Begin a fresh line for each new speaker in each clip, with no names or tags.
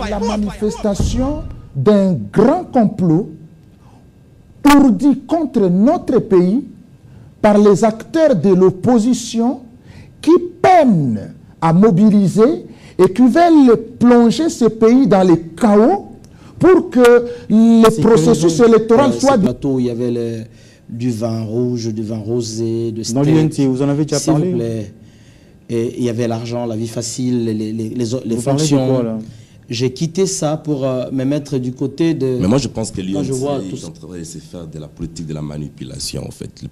La manifestation d'un grand complot ourdi contre notre pays par les acteurs de l'opposition qui peinent à mobiliser et qui veulent plonger ce pays dans le chaos pour que le processus électoral soit...
Plateau, il y avait du vin rouge, du vin rosé, de steak.
Dans l'UNT, vous en avez déjà parlé?
S'il vous plaît. Et il y avait l'argent, la vie facile, les
vous
fonctions.
Quoi, là?
J'ai quitté ça pour me mettre du côté de...
Mais moi, je pense que l'UNT est
tout...
en train de se faire de la politique de la manipulation, en fait.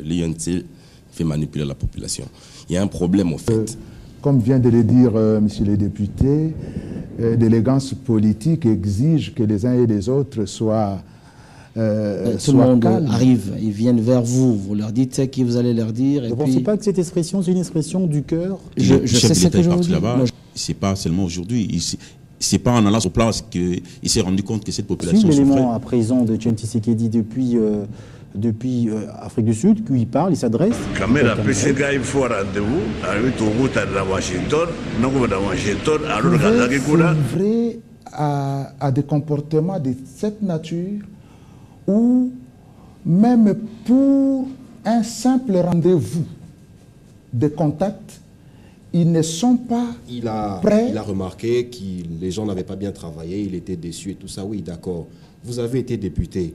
L'UNT fait manipuler la population. Il y a un problème, en fait.
Comme vient de le dire monsieur le député, l'élégance politique exige que les uns et les autres soient
tout le monde arrive, ils viennent vers vous, vous leur dites ce que vous allez leur dire.
Vous ne pensez pas que cette expression, c'est une expression du cœur?
Je sais ce que je veux dire. C'est pas seulement aujourd'hui. C'est pas en allant sur place qu'il s'est rendu compte que cette population souffrait.
L'élément à présent de Etienne Tshisekedi depuis Afrique du Sud, qu'il parle, il s'adresse.
Quand même, après ce gars, il faut rendez-vous avec route à Washington, non comme dans Washington, alors
c'est vrai à des comportements de cette nature où même pour un simple rendez-vous de contact, ils ne sont pas prêts.
Il a remarqué que les gens n'avaient pas bien travaillé, il était déçu et tout ça. Oui, d'accord. Vous avez été député.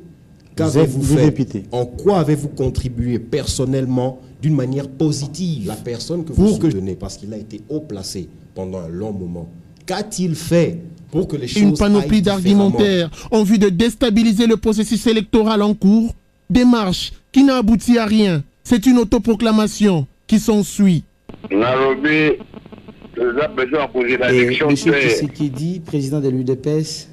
Qu'avez-vous fait? Député. En quoi avez-vous contribué personnellement d'une manière positive? La personne que vous soutenez, parce qu'il a été haut placé pendant un long moment. Qu'a-t-il fait pour que les choses
Une panoplie d'argumentaires en vue de déstabiliser le processus électoral en cours. Démarche qui n'a abouti à rien. C'est une autoproclamation qui s'ensuit.
Et M. Tshisekedi, président de l'UDPS,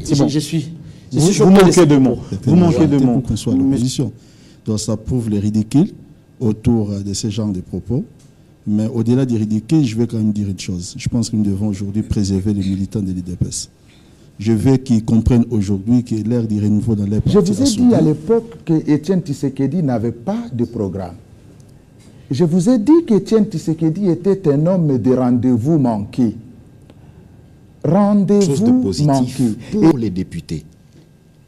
c'est bon.
Je suis
vous manquez de mots. Vous manquez de mots.
Qu'on soit à l'opposition. Donc ça prouve les ridicules autour de ce genre de propos. Mais au-delà des ridicules, je vais quand même dire une chose. Je pense que nous devons aujourd'hui préserver les militants de l'UDPS. Je veux qu'ils comprennent aujourd'hui que l'ère du renouveau dans les partis...
Je vous ai dit à l'époque que Etienne Tshisekedi n'avait pas de programme. Je vous ai dit qu'Etienne Tshisekedi était un homme de rendez-vous manqués.
Chose de positif pour les députés.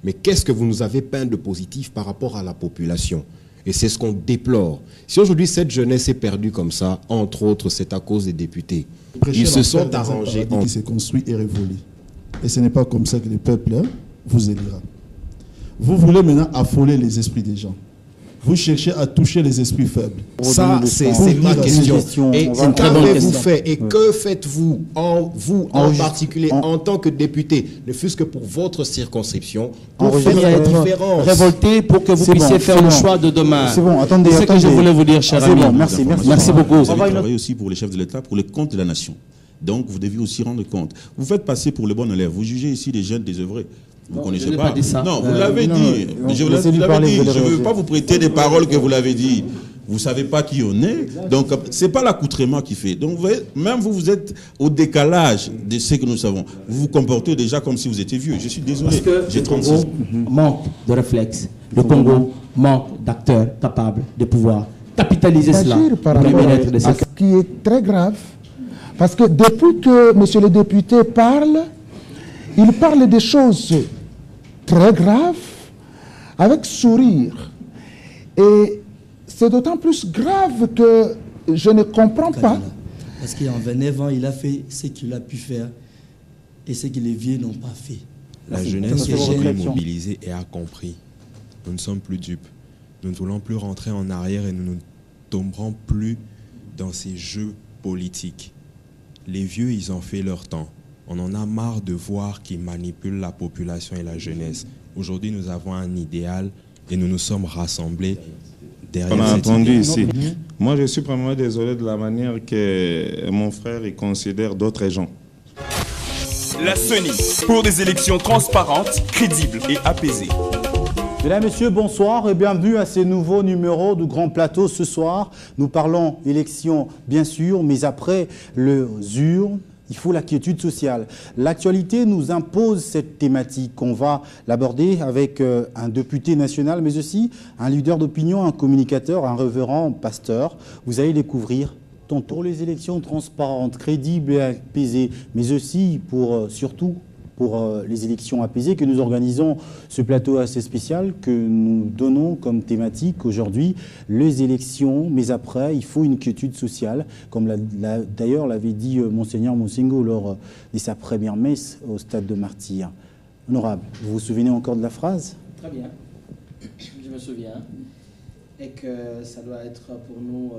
Mais qu'est-ce que vous nous avez peint de positif par rapport à la population? Et c'est ce qu'on déplore. Si aujourd'hui cette jeunesse est perdue comme ça, entre autres, c'est à cause des députés. Ils se sont arrangés.
Qui s'est construit et révolu. Et ce n'est pas comme ça que le peuple vous élira. Vous voulez maintenant affoler les esprits des gens. Vous cherchez à toucher les esprits faibles.
Ça, c'est ma question. Et qu'avez-vous fait? Et que faites-vous, en particulier, en tant que député, ne fût-ce que pour votre circonscription, pour faire la différence?
Révolté pour que vous puissiez faire le choix de demain.
C'est bon, attendez.
C'est ce que je voulais vous dire, cher ami.
Bon, merci beaucoup.
Vous avez travaillé aussi pour les chefs de l'État, pour le compte de la nation. Donc, vous devez aussi rendre compte. Vous faites passer pour le bon élève. Vous jugez ici des jeunes désœuvrés. Vous ne connaissez pas.
Non,
vous l'avez dit. Je vous l'avais dit. Je ne veux pas vous prêter des paroles que vous l'avez dit. Vous ne savez pas qui on est. Donc, ce n'est pas l'accoutrement qui fait. Donc, vous voyez, même vous êtes au décalage de ce que nous savons. Vous vous comportez déjà comme si vous étiez vieux. Je suis désolé. J'ai 36 ans.
Manque de réflexe. Le Congo manque d'acteurs capables de pouvoir capitaliser cela.
Ce qui est très grave. Parce que depuis que monsieur le député parle, il parle des choses très graves, avec sourire. Et c'est d'autant plus grave que je ne comprends pas.
Parce qu'en 29 ans, il a fait ce qu'il a pu faire et ce que les vieux n'ont pas fait.
La jeunesse est mobilisée et a compris. Nous ne sommes plus dupes. Nous ne voulons plus rentrer en arrière et nous ne tomberons plus dans ces jeux politiques. Les vieux, ils ont fait leur temps. On en a marre de voir qu'ils manipulent la population et la jeunesse. Aujourd'hui, nous avons un idéal et nous nous sommes rassemblés derrière
cet idéal. On a entendu ici.
Non.
Moi, je suis vraiment désolé de la manière que mon frère il considère d'autres gens.
La CENI, pour des élections transparentes, crédibles et apaisées.
Mesdames, Messieurs, bonsoir et bienvenue à ce nouveau numéro du Grand Plateau. Ce soir, nous parlons élections, bien sûr, mais après les urnes, il faut la quiétude sociale. L'actualité nous impose cette thématique. On va l'aborder avec un député national, mais aussi un leader d'opinion, un communicateur, un révérend pasteur. Vous allez découvrir importante pour les élections transparentes, crédibles et apaisées, mais aussi surtout pour les élections apaisées que nous organisons ce plateau assez spécial que nous donnons comme thématique aujourd'hui, les élections, mais après, il faut une quiétude sociale, comme d'ailleurs l'avait dit Monseigneur Monsingo lors de sa première messe au stade de Martyrs. Honorable, vous vous souvenez encore de la phrase?
Très bien, je me souviens, et que ça doit être pour nous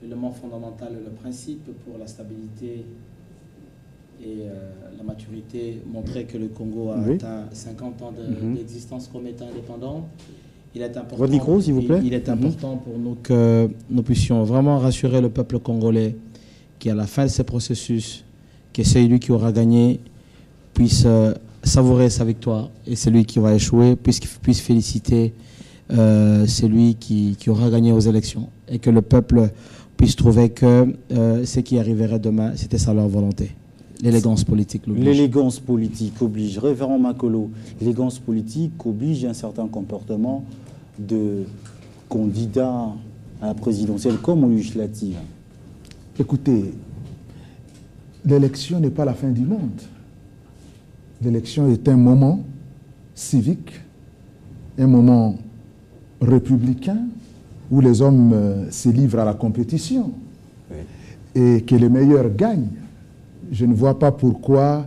l'élément fondamental, le principe pour la stabilité et la maturité, montrer que le Congo a atteint 50 ans d'existence comme État indépendant. Il est important,
votre micro, s'il vous plaît.
Il est important pour nous que nous puissions vraiment rassurer le peuple congolais qu'à la fin de ce processus, que celui qui aura gagné puisse savourer sa victoire et celui qui aura échoué puisse féliciter celui qui aura gagné aux élections et que le peuple puisse trouver que ce qui arriverait demain, c'était ça leur volonté. L'élégance politique l'oblige.
L'élégance politique oblige. Révérend Makolo, l'élégance politique oblige un certain comportement de candidat à la présidentielle comme aux législatives.
Écoutez, l'élection n'est pas la fin du monde. L'élection est un moment civique, un moment républicain où les hommes se livrent à la compétition et que les meilleurs gagnent. Je ne vois pas pourquoi,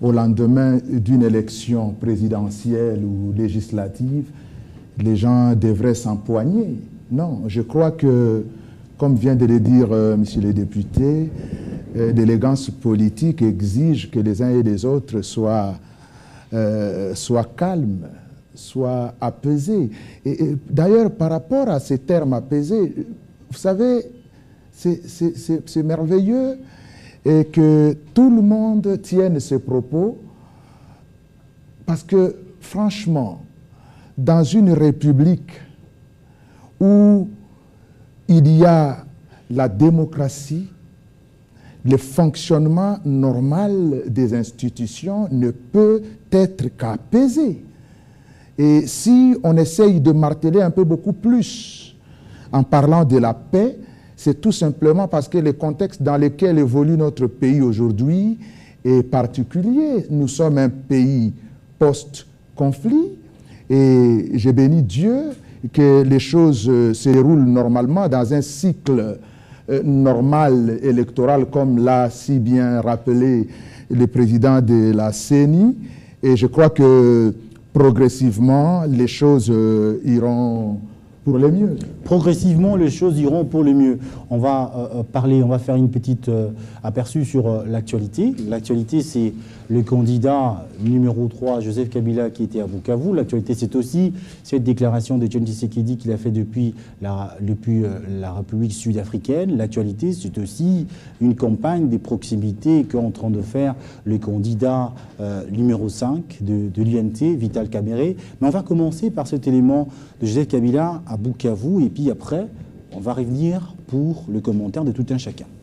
au lendemain d'une élection présidentielle ou législative, les gens devraient s'empoigner. Non, je crois que, comme vient de le dire monsieur le député, l'élégance politique exige que les uns et les autres soient calmes, soient apaisés. Et d'ailleurs, par rapport à ces termes apaisés, vous savez, c'est merveilleux et que tout le monde tienne ses propos, parce que, franchement, dans une république où il y a la démocratie, le fonctionnement normal des institutions ne peut être qu'apaisé. Et si on essaye de marteler un peu beaucoup plus en parlant de la paix, c'est tout simplement parce que le contexte dans lequel évolue notre pays aujourd'hui est particulier. Nous sommes un pays post-conflit et j'ai béni Dieu que les choses se déroulent normalement dans un cycle normal électoral, comme l'a si bien rappelé le président de la CENI. Et je crois que progressivement, les choses iront pour le mieux.
Progressivement, les choses iront pour le mieux. On va on va faire une petite aperçu sur l'actualité. L'actualité, c'est le candidat numéro 3, Joseph Kabila, qui était à Bukavu. L'actualité, c'est aussi cette déclaration de John Tshisekedi qu'il a fait depuis la République sud-africaine. L'actualité, c'est aussi une campagne des proximités qu'est en train de faire le candidat numéro 5 de l'UNT, Vital Kamerhe. Mais on va commencer par cet élément de Joseph Kabila à Bukavu, et puis après, on va revenir pour le commentaire de tout un chacun. «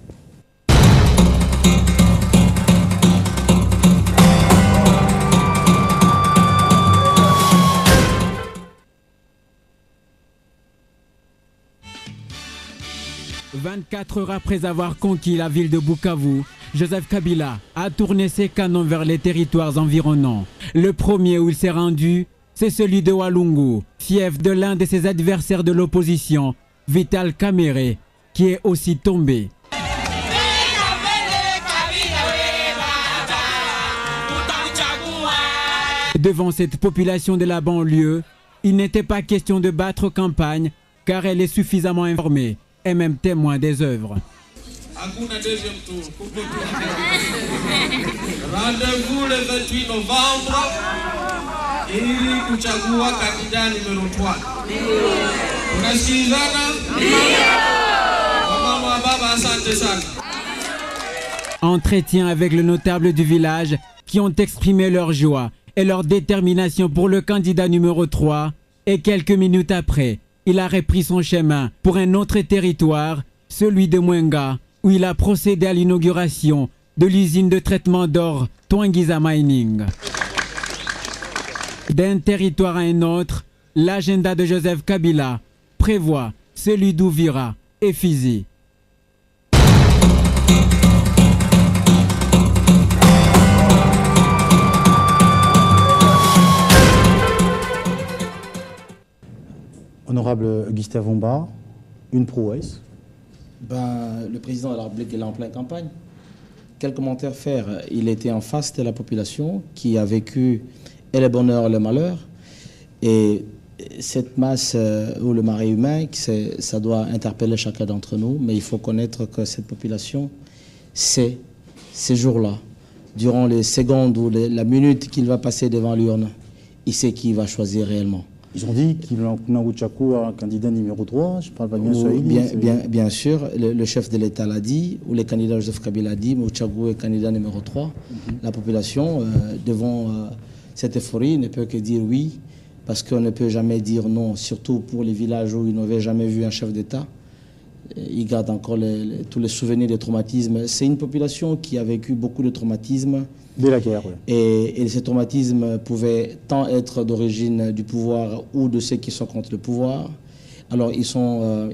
24 heures après avoir conquis la ville de Bukavu, Joseph Kabila a tourné ses canons vers les territoires environnants. Le premier où il s'est rendu, c'est celui de Walungu, fief de l'un de ses adversaires de l'opposition, Vital Kamerhe, qui est aussi tombé. Devant cette population de la banlieue, il n'était pas question de battre campagne, car elle est suffisamment informée et même témoin des œuvres.
Rendez-vous le 28 novembre ili kuchagua kandida numéro 3. Unasikilizana? Mama wa baba, asante sana.
Entretien avec le notable du village qui ont exprimé leur joie et leur détermination pour le candidat numéro 3, et quelques minutes après, il a repris son chemin pour un autre territoire, celui de Mwenga, où il a procédé à l'inauguration de l'usine de traitement d'or Twangiza Mining. D'un territoire à un autre, l'agenda de Joseph Kabila prévoit celui d'Uvira et Fizi.
Honorable Gustave Omba, une prouesse.
Le président de la République est en pleine campagne. Quel commentaire faire? Il était en face de la population qui a vécu et le bonheur et le malheur. Et cette masse ou le marais humain, ça doit interpeller chacun d'entre nous. Mais il faut connaître que cette population sait, ces jours-là, durant les secondes ou la minute qu'il va passer devant l'urne, il sait qui il va choisir réellement.
Ils ont dit qu'il a un candidat numéro 3, je ne parle pas bien sûr.
Bien sûr, le chef de l'État l'a dit, ou le candidat Joseph Kabila l'a dit, Mouchagou est candidat numéro 3. La population, devant cette euphorie, ne peut que dire oui, parce qu'on ne peut jamais dire non, surtout pour les villages où ils n'avaient jamais vu un chef d'État. Ils gardent encore tous les souvenirs des traumatismes. C'est une population qui a vécu beaucoup de traumatismes.
Dès la guerre, oui.
Et ces traumatismes pouvaient tant être d'origine du pouvoir ou de ceux qui sont contre le pouvoir. Alors, il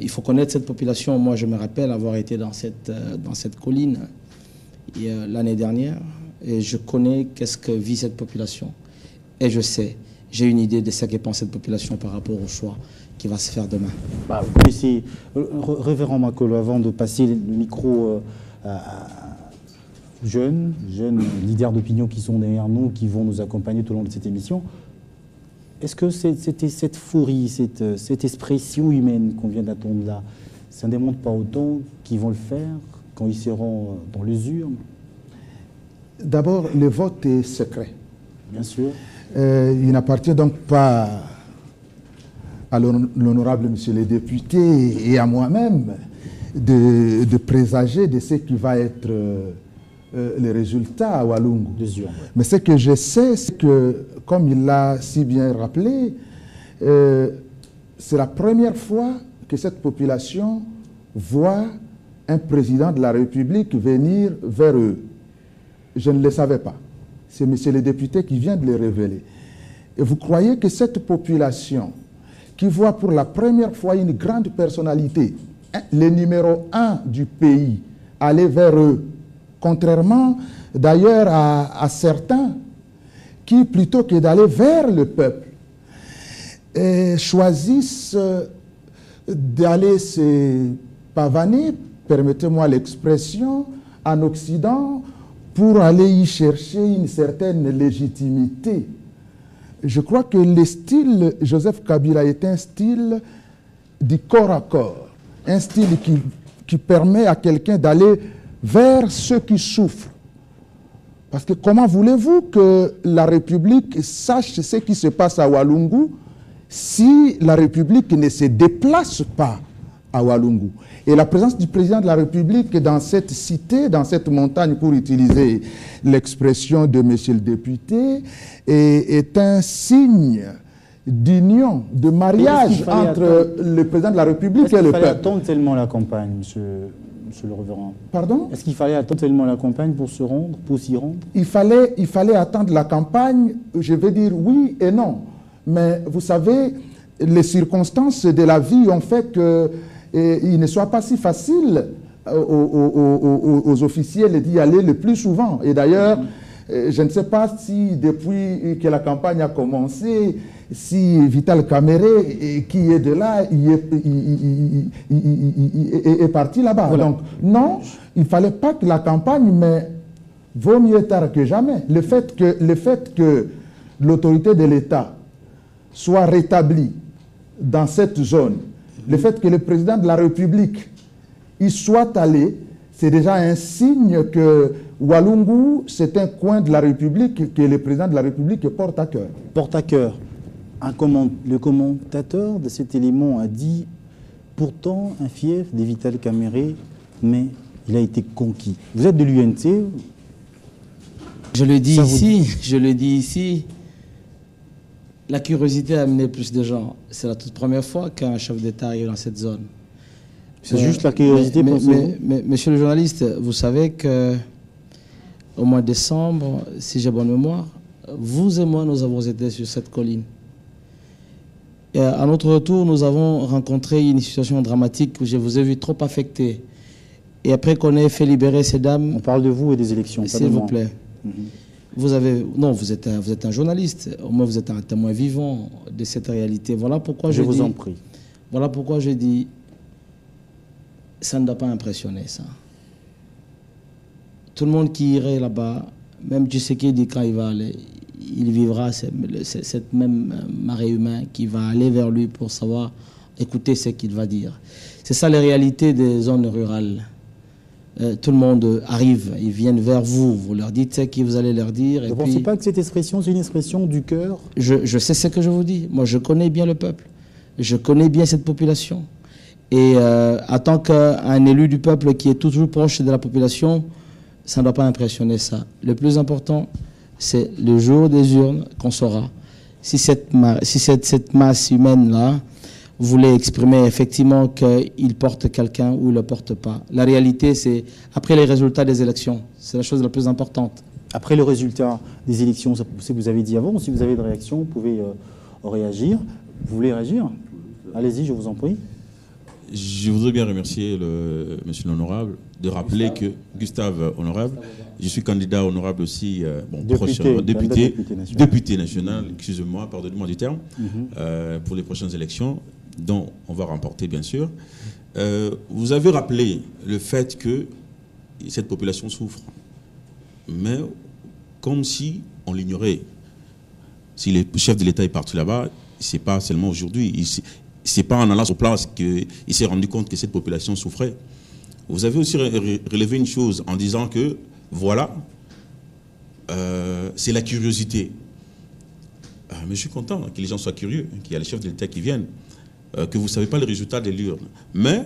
faut connaître cette population. Moi, je me rappelle avoir été dans cette colline l'année dernière. Et je connais qu'est-ce que vit cette population. Et je sais, j'ai une idée de ce que pense cette population par rapport au choix qui va se faire demain.
Révérend Makolo, avant de passer le micro à jeunes leaders d'opinion qui sont derrière nous, qui vont nous accompagner tout au long de cette émission, est-ce que c'était cette furie, cette expression humaine qu'on vient d'attendre là, ça ne démontre pas autant qu'ils vont le faire quand ils seront dans les urnes?
D'abord, le vote est secret.
Bien sûr.
Il n'appartient donc pas à l'honorable monsieur le député et à moi-même de présager de ce qui va être les résultats à Walungu. Mais ce que je sais, c'est que, comme il l'a si bien rappelé, c'est la première fois que cette population voit un président de la République venir vers eux. Je ne le savais pas. C'est monsieur le député qui vient de le révéler. Et vous croyez que cette population qui voit pour la première fois une grande personnalité, le numéro 1 du pays, aller vers eux, contrairement d'ailleurs à certains qui, plutôt que d'aller vers le peuple, choisissent d'aller se pavaner, permettez-moi l'expression, en Occident, pour aller y chercher une certaine légitimité. Je crois que le style Joseph Kabila est un style du corps à corps, un style qui permet à quelqu'un d'aller vers ceux qui souffrent. Parce que comment voulez-vous que la République sache ce qui se passe à Walungu si la République ne se déplace pas à Walungu? Et la présence du président de la République dans cette cité, dans cette montagne, pour utiliser l'expression de monsieur le député, est un signe d'union, de mariage entre le président de la République et le peuple.
Est-ce qu'il fallait attendre tellement la campagne, monsieur le révérend?
Pardon?
Est-ce qu'il fallait attendre tellement la campagne pour s'y rendre?
Il fallait attendre la campagne, je vais dire oui et non. Mais vous savez, les circonstances de la vie ont fait qu'il ne soit pas si facile aux officiels d'y aller le plus souvent. Et d'ailleurs, je ne sais pas si depuis que la campagne a commencé, si Vital Kamere, qui est de là, est parti là-bas. Voilà. Donc, non, il ne fallait pas que la campagne, mais vaut mieux tard que jamais. Le fait que l'autorité de l'État soit rétablie dans cette zone, le fait que le président de la République y soit allé, c'est déjà un signe que Walungu, c'est un coin de la République que le président de la République porte à cœur.
Porte à cœur. Le commentateur de cet élément a dit, pourtant un fief de Vital Kamere, mais il a été conquis. Vous êtes de l'UNC?
Je le dis ici, la curiosité a amené plus de gens. C'est la toute première fois qu'un chef d'État arrive dans cette zone.
C'est juste la curiosité pour
mais monsieur le journaliste, vous savez qu'au mois de décembre, si j'ai bonne mémoire, vous et moi, nous avons été sur cette colline. Et à notre retour, nous avons rencontré une situation dramatique où je vous ai vu trop affecté. Et après qu'on ait fait libérer ces dames...
On parle de vous et des élections,
s'il vous plaît. Vous êtes un journaliste, au moins vous êtes un témoin vivant de cette réalité. Voilà pourquoi
je vous en prie.
Voilà pourquoi je dis, ça ne doit pas impressionner, ça. Tout le monde qui irait là-bas, même Tshisekedi, quand il va aller, il vivra cette même marée humaine qui va aller vers lui pour savoir, écouter ce qu'il va dire. C'est ça la réalité des zones rurales. Tout le monde arrive, ils viennent vers vous, vous leur dites ce que vous allez leur dire.
Vous ne pensez pas que cette expression, c'est une expression du cœur?
Je sais ce que je vous dis. Moi, je connais bien le peuple. Je connais bien cette population. Et en tant qu'un élu du peuple qui est toujours proche de la population, ça ne doit pas impressionner ça. Le plus important, c'est le jour des urnes qu'on saura si cette masse humaine-là voulait exprimer effectivement qu'il porte quelqu'un ou il ne le porte pas. La réalité, c'est après les résultats des élections. C'est la chose la plus importante.
Après le résultat des élections, c'est ce que vous avez dit avant, si vous avez des réactions, vous pouvez réagir. Vous voulez réagir? Allez-y, je vous en prie.
Je voudrais bien remercier monsieur l'honorable de rappeler que Gustave Honorable, je suis candidat honorable aussi, député national, excusez-moi, pardonnez-moi du terme, pour les prochaines élections, dont on va remporter bien sûr. Vous avez rappelé le fait que cette population souffre, mais comme si on l'ignorait. Si le chef de l'État est parti là-bas, c'est pas seulement aujourd'hui. C'est pas en allant sur place qu'il s'est rendu compte que cette population souffrait. Vous avez aussi relevé une chose en disant que, voilà, c'est la curiosité. Mais je suis content que les gens soient curieux, qu'il y a les chefs de l'État qui viennent, que vous ne savez pas le résultat de l'urne. Mais,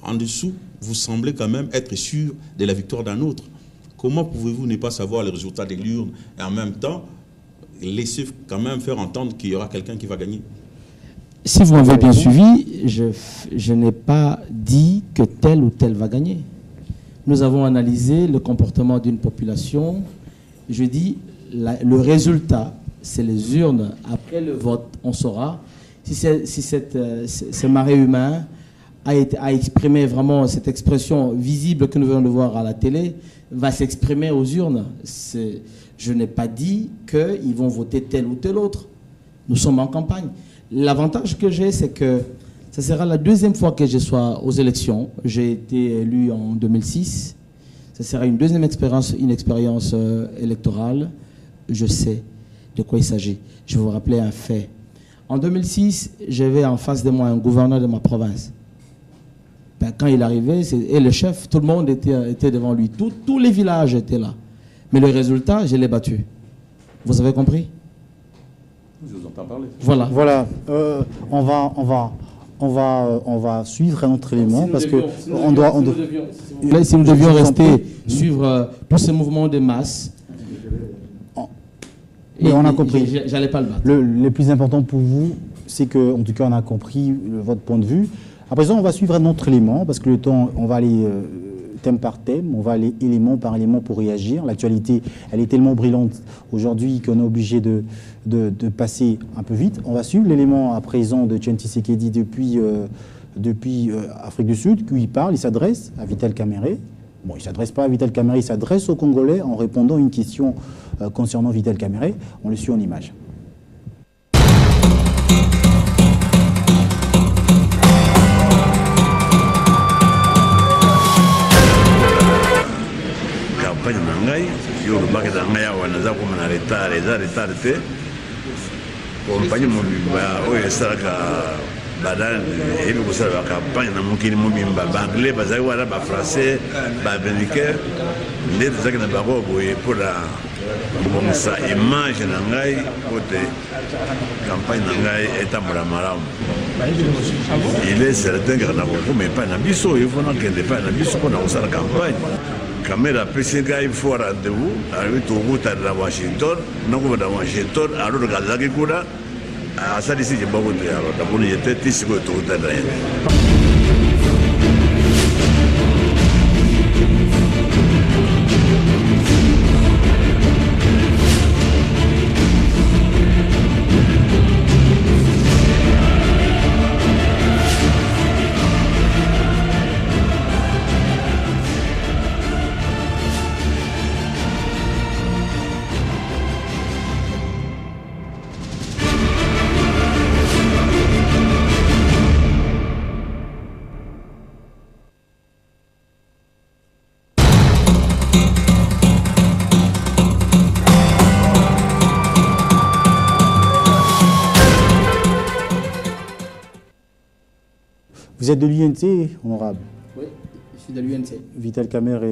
en dessous, vous semblez quand même être sûr de la victoire d'un autre. Comment pouvez-vous ne pas savoir le résultat de l'urne et en même temps laisser quand même faire entendre qu'il y aura quelqu'un qui va gagner?
Si vous m'avez bien suivi, je n'ai pas dit que tel ou tel va gagner. Nous avons analysé le comportement d'une population. Je dis, le résultat, c'est les urnes. Après le vote, on saura si ce marais humain a exprimé vraiment cette expression visible que nous venons de voir à la télé, va s'exprimer aux urnes. Je n'ai pas dit qu'ils vont voter tel ou tel autre. Nous sommes en campagne. L'avantage que j'ai, c'est que ce sera la deuxième fois que je sois aux élections. J'ai été élu en 2006. Ce sera une deuxième expérience, électorale. Je sais de quoi il s'agit. Je vais vous rappeler un fait. En 2006, j'avais en face de moi un gouverneur de ma province. Quand il arrivait, et le chef, tout le monde était devant lui. Tous les villages étaient là. Mais le résultat, je l'ai battu. Vous avez compris?
Je vous entends parler.
Voilà.
Voilà. On va suivre un autre élément parce que
si nous devions rester suivre tous ces mouvements de masse.
Et on a compris.
J'allais pas le battre.
Le plus important pour vous, c'est que, en tout cas, on a compris votre point de vue. À présent, on va suivre un autre élément parce que le temps, on va aller thème par thème, on va aller élément par élément pour réagir. L'actualité, elle est tellement brillante aujourd'hui qu'on est obligé de passer un peu vite. On va suivre l'élément à présent de Etienne Tshisekedi depuis Afrique du Sud, où il parle, il s'adresse à Vital Kamerhe. Bon, il ne s'adresse pas à Vital Kamerhe, il s'adresse aux Congolais en répondant à une question concernant Vital Kamerhe. On le suit en image.
Campagne nangai, yo le bac nangai wana za ko na retard te. Campagne mo bimba o esaka badan et ko sala campagne na mukini mo bimba anglais bazai wala ba français ba américain les zaki na ba ko boye pour la bon ça image nangai côté campagne nangai etambola malamu. Il est certain que na ko mais pas na biso il faut na kende pas na biso ko na usala campagne. Kamera pesinga il faut rendez-vous avec tout route à Washington non comme dans Washington alors le Kazaki kuna ça d'ici j'ai beaucoup de alors d'abord il était ici que tout est là.
êtes de l'UNC, honorable?
Oui, je suis de l'UNC.
Vital Kamerhe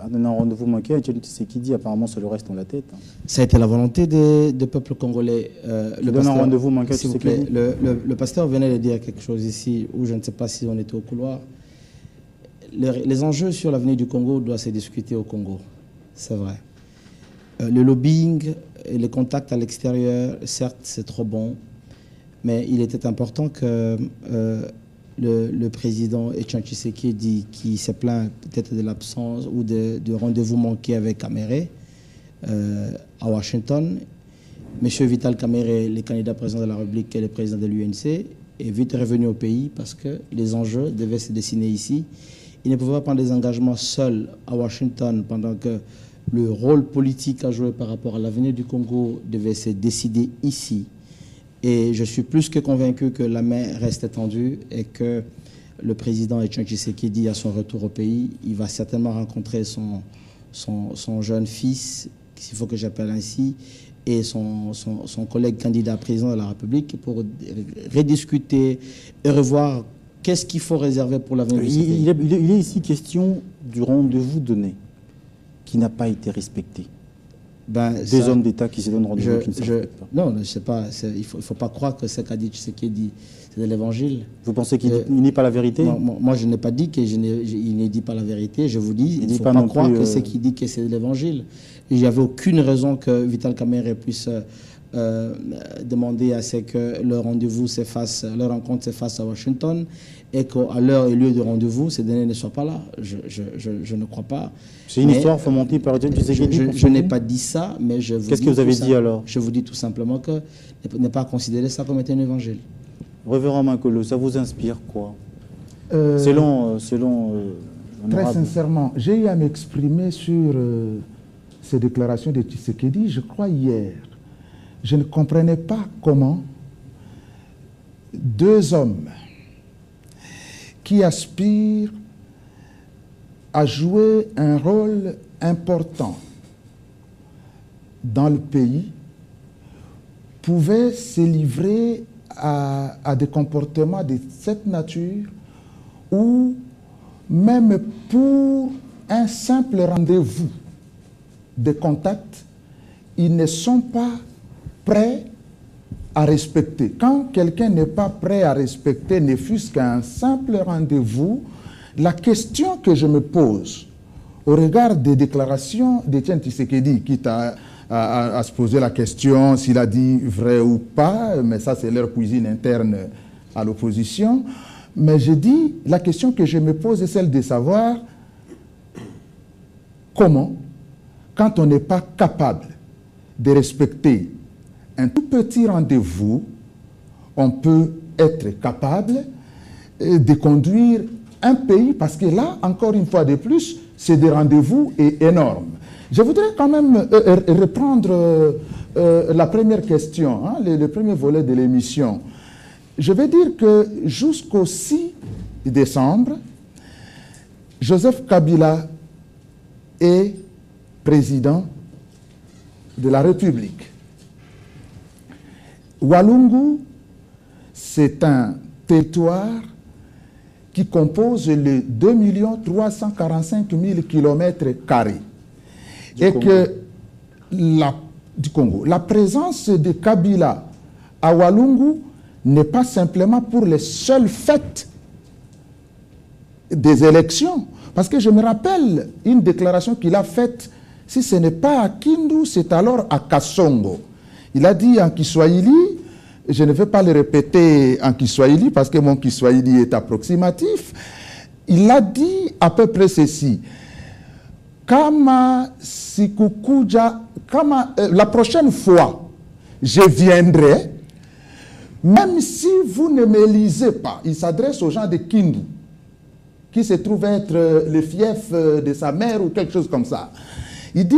a donné un rendez-vous manqué à Etienne Tshisekedi, apparemment ça le reste dans la tête.
Ça a été la volonté des peuples congolais.
Le donne un rendez-vous manqué à Tshisekedi.
Le pasteur venait de dire quelque chose ici, où je ne sais pas si on était au couloir. Les enjeux sur l'avenir du Congo doivent se discuter au Congo, c'est vrai. Le lobbying et les contacts à l'extérieur, certes, c'est trop bon, mais il était important que le président Etienne Tshisekedi, qui s'est plaint peut-être de l'absence ou de rendez-vous manqué avec Kamerhe à Washington, M. Vital Kamerhe, le candidat président de la République et le président de l'UNC, est vite revenu au pays parce que les enjeux devaient se dessiner ici. Il ne pouvait pas prendre des engagements seul à Washington pendant que le rôle politique à jouer par rapport à l'avenir du Congo devait se décider ici. Et je suis plus que convaincu que la main reste étendue et que le président Etienne Tshisekedi, à son retour au pays, il va certainement rencontrer son jeune fils, s'il faut que j'appelle ainsi, et son collègue candidat président de la République pour rediscuter et revoir qu'est-ce qu'il faut réserver pour l'avenir de ce pays.
Il est ici question du rendez-vous donné qui n'a pas été respecté. Des hommes d'État qui se donnent rendez-vous qui ne se respectent pas.
Non, je sais pas. Il ne faut pas croire que ce qu'a dit Tshisekedi, c'est de l'évangile.
Vous pensez qu'il n'est pas la vérité?
Moi, je n'ai pas dit qu'il ne dit pas la vérité. Je vous dis, il ne faut pas croire que ce qu'il dit que c'est de l'évangile. Il n'y avait aucune raison que Vital Kamerhe puisse demander à ce que leur rendez-vous se fasse, leur rencontre se fasse à Washington et qu'à l'heure et lieu de rendez-vous, ces données ne soient pas là. Je ne crois pas.
C'est une histoire fomentée par Etienne Tshisekedi.
Je n'ai pas dit ça, mais je vous
Qu'est-ce que vous avez dit alors?
Je vous dis tout simplement que ne pas considérer ça comme étant un évangile.
Révérend Makolo, ça vous inspire quoi? Selon
très sincèrement, j'ai eu à m'exprimer sur ces déclarations de Tshisekedi, je crois hier. Je ne comprenais pas comment deux hommes qui aspirent à jouer un rôle important dans le pays pouvaient se livrer à des comportements de cette nature où même pour un simple rendez-vous de contact, ils ne sont pas prêts à respecter. Quand quelqu'un n'est pas prêt à respecter, ne fût-ce qu'un simple rendez-vous, la question que je me pose au regard des déclarations d'Etienne Tshisekedi, quitte à se poser la question s'il a dit vrai ou pas, mais ça c'est leur cuisine interne à l'opposition, mais je dis, la question que je me pose est celle de savoir comment, quand on n'est pas capable de respecter un tout petit rendez-vous, on peut être capable de conduire un pays, parce que là, encore une fois de plus, c'est des rendez-vous énormes. Je voudrais quand même reprendre la première question, hein, le premier volet de l'émission. Je vais dire que jusqu'au 6 décembre, Joseph Kabila est président de la République. Walungu, c'est un territoire qui compose les 2 345 000 km². Et que du Congo. La présence de Kabila à Walungu n'est pas simplement pour les seules fêtes des élections. Parce que je me rappelle une déclaration qu'il a faite, si ce n'est pas à Kindu, c'est alors à Kasongo. Il a dit en Kiswahili, je ne vais pas le répéter en Kiswahili parce que mon Kiswahili est approximatif, il a dit à peu près ceci: Kama sikukuja, la prochaine fois, je viendrai, même si vous ne me lisez pas. Il s'adresse aux gens de Kindu, qui se trouve être le fief de sa mère ou quelque chose comme ça. Il dit,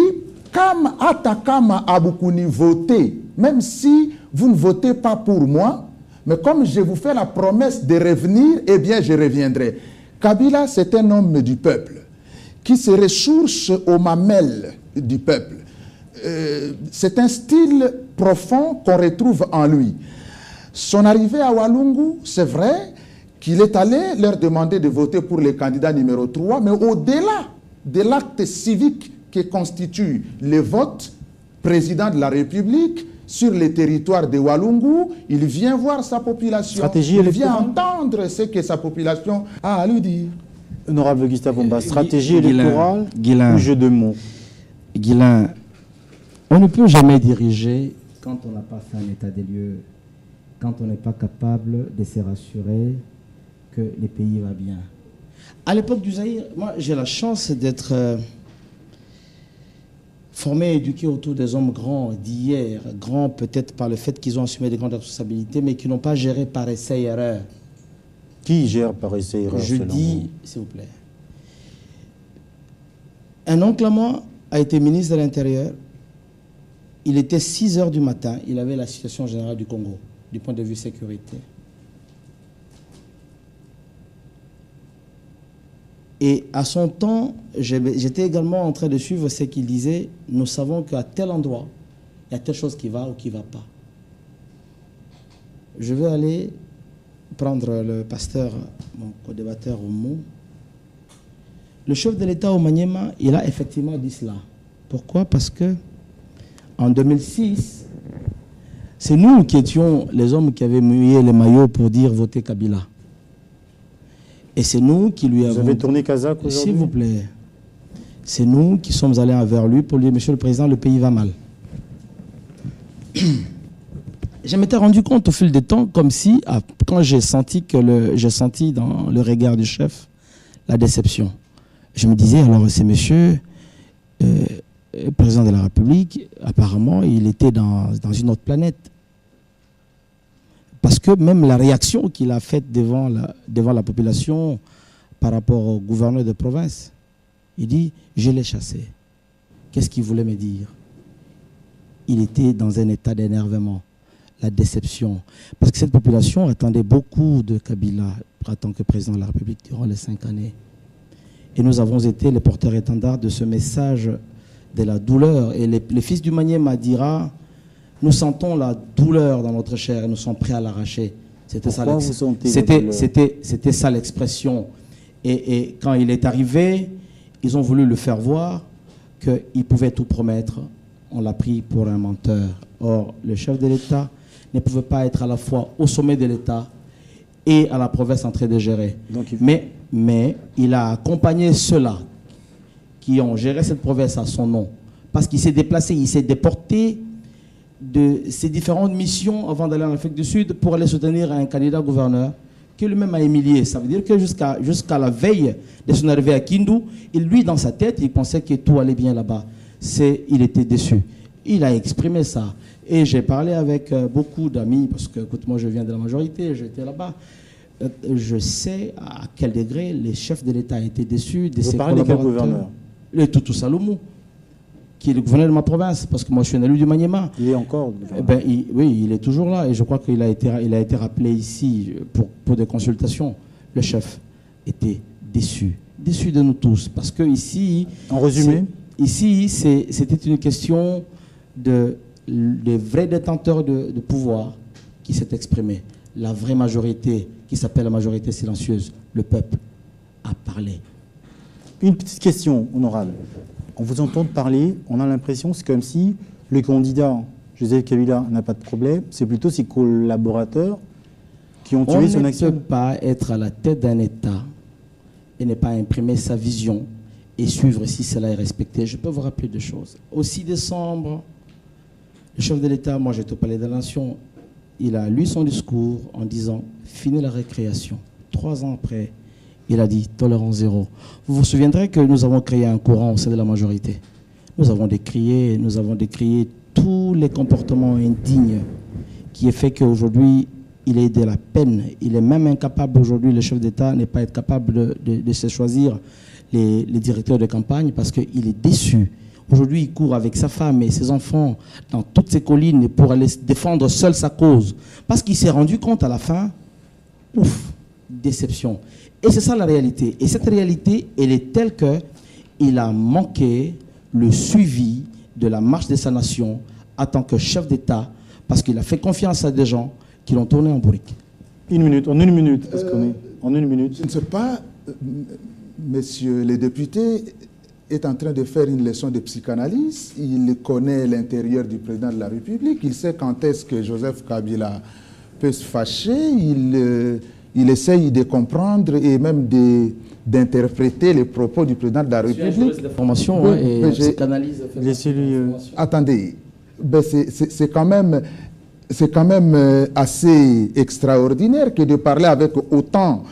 Kama atakama abukuni voter, même si vous ne votez pas pour moi, mais comme je vous fais la promesse de revenir, eh bien je reviendrai. Kabila, c'est un homme du peuple, qui se ressource aux mamelles du peuple. C'est un style profond qu'on retrouve en lui. Son arrivée à Walungu, c'est vrai qu'il est allé leur demander de voter pour le candidat numéro 3, mais au-delà de l'acte civique qui constitue le vote, président de la République, sur le territoire de Walungu, il vient voir sa population. Il vient entendre ce que sa population a à lui dire.
Honorable Gustave Mbah, stratégie électorale ou jeu de mots?
Guilain, on ne peut jamais diriger quand on n'a pas fait un état des lieux, quand on n'est pas capable de se rassurer que le pays va bien. À l'époque du Zaïre, moi j'ai la chance d'être formé et éduqué autour des hommes grands d'hier, grands peut-être par le fait qu'ils ont assumé des grandes responsabilités, mais qui n'ont pas géré par essai et erreur.
Qui gère par essai et erreur?
Je dis, s'il vous plaît. Un oncle à moi a été ministre de l'Intérieur. Il était 6 h du matin, il avait la situation générale du Congo, du point de vue sécurité. Et à son temps, j'étais également en train de suivre ce qu'il disait. Nous savons qu'à tel endroit, il y a telle chose qui va ou qui ne va pas. Je vais aller prendre le pasteur, mon co-débatteur au mot. Le chef de l'État au Maniema, il a effectivement dit cela. Pourquoi? Parce que en 2006, c'est nous qui étions les hommes qui avaient mouillé les maillots pour dire voter Kabila. Et c'est nous qui lui avons...
Vous avez tourné Kazakh aujourd'hui?
S'il vous plaît. C'est nous qui sommes allés vers lui pour lui dire, Monsieur le Président, le pays va mal. Je m'étais rendu compte au fil des temps, comme si, quand j'ai senti dans le regard du chef la déception. Je me disais, alors c'est monsieur président de la République, apparemment, il était dans une autre planète. Parce que même la réaction qu'il a faite devant la population par rapport au gouverneur de province, il dit, je l'ai chassé. Qu'est-ce qu'il voulait me dire? Il était dans un état d'énervement, la déception. Parce que cette population attendait beaucoup de Kabila en tant que président de la République durant les 5 années. Et nous avons été les porteurs-étendards de ce message de la douleur. Et les fils du Maniema dira, nous sentons la douleur dans notre chair et nous sommes prêts à l'arracher. C'était ça l'expression. Et quand il est arrivé, ils ont voulu le faire voir qu'il pouvait tout promettre. On l'a pris pour un menteur. Or, le chef de l'État ne pouvait pas être à la fois au sommet de l'État et à la province en train de gérer. Donc, mais il a accompagné ceux-là qui ont géré cette province à son nom. Parce qu'il s'est déplacé, il s'est déporté de ses différentes missions avant d'aller en Afrique du Sud pour aller soutenir un candidat gouverneur qui lui-même a humilié. Ça veut dire que jusqu'à la veille de son arrivée à Kindu, lui, dans sa tête, il pensait que tout allait bien là-bas. Il était déçu. Il a exprimé ça. Et j'ai parlé avec beaucoup d'amis, parce que, écoute, moi, je viens de la majorité, j'étais là-bas. Je sais à quel degré les chefs de l'État étaient déçus de ses collaborateurs. Vous parlez de quel gouverneur? Le Tutu Salomou, qui est le gouverneur de ma province, parce que moi je suis un élu du Maniema.
Il est encore
oui, il est toujours là, et je crois qu'il a été rappelé ici pour des consultations. Le chef était déçu de nous tous, parce que ici...
En résumé?
Ici, c'était une question de vrais détenteurs de pouvoir qui s'est exprimé. La vraie majorité, qui s'appelle la majorité silencieuse, le peuple, a parlé.
Une petite question, honorable. On vous entend parler, on a l'impression, c'est comme si le candidat Joseph Kabila n'a pas de problème, c'est plutôt ses collaborateurs qui ont tué son action.
On ne peut pas être à la tête d'un État et ne pas imprimer sa vision et suivre si cela est respecté. Je peux vous rappeler deux choses. Au 6 décembre, le chef de l'État, moi j'étais au Palais de la Nation, il a lu son discours en disant « Fini la récréation ». 3 ans après, il a dit « Tolérance zéro ». Vous vous souviendrez que nous avons créé un courant au sein de la majorité. Nous avons décrié tous les comportements indignes qui est fait qu'aujourd'hui, il est de la peine. Il est même incapable aujourd'hui, le chef d'État n'est pas être capable de se choisir les directeurs de campagne parce qu'il est déçu. Aujourd'hui, il court avec sa femme et ses enfants dans toutes ces collines pour aller défendre seul sa cause. Parce qu'il s'est rendu compte à la fin, ouf, déception. Et c'est ça la réalité. Et cette réalité, elle est telle qu'il a manqué le suivi de la marche de sa nation en tant que chef d'État parce qu'il a fait confiance à des gens qui l'ont tourné en bourrique.
En une minute, parce qu'on est... en une minute.
Je ne sais pas, messieurs les députés est en train de faire une leçon de psychanalyse. Il connaît l'intérieur du président de la République. Il sait quand est-ce que Joseph Kabila peut se fâcher. Il essaye de comprendre et même d'interpréter les propos du président de la République. Attendez, c'est quand même assez extraordinaire que de parler avec autant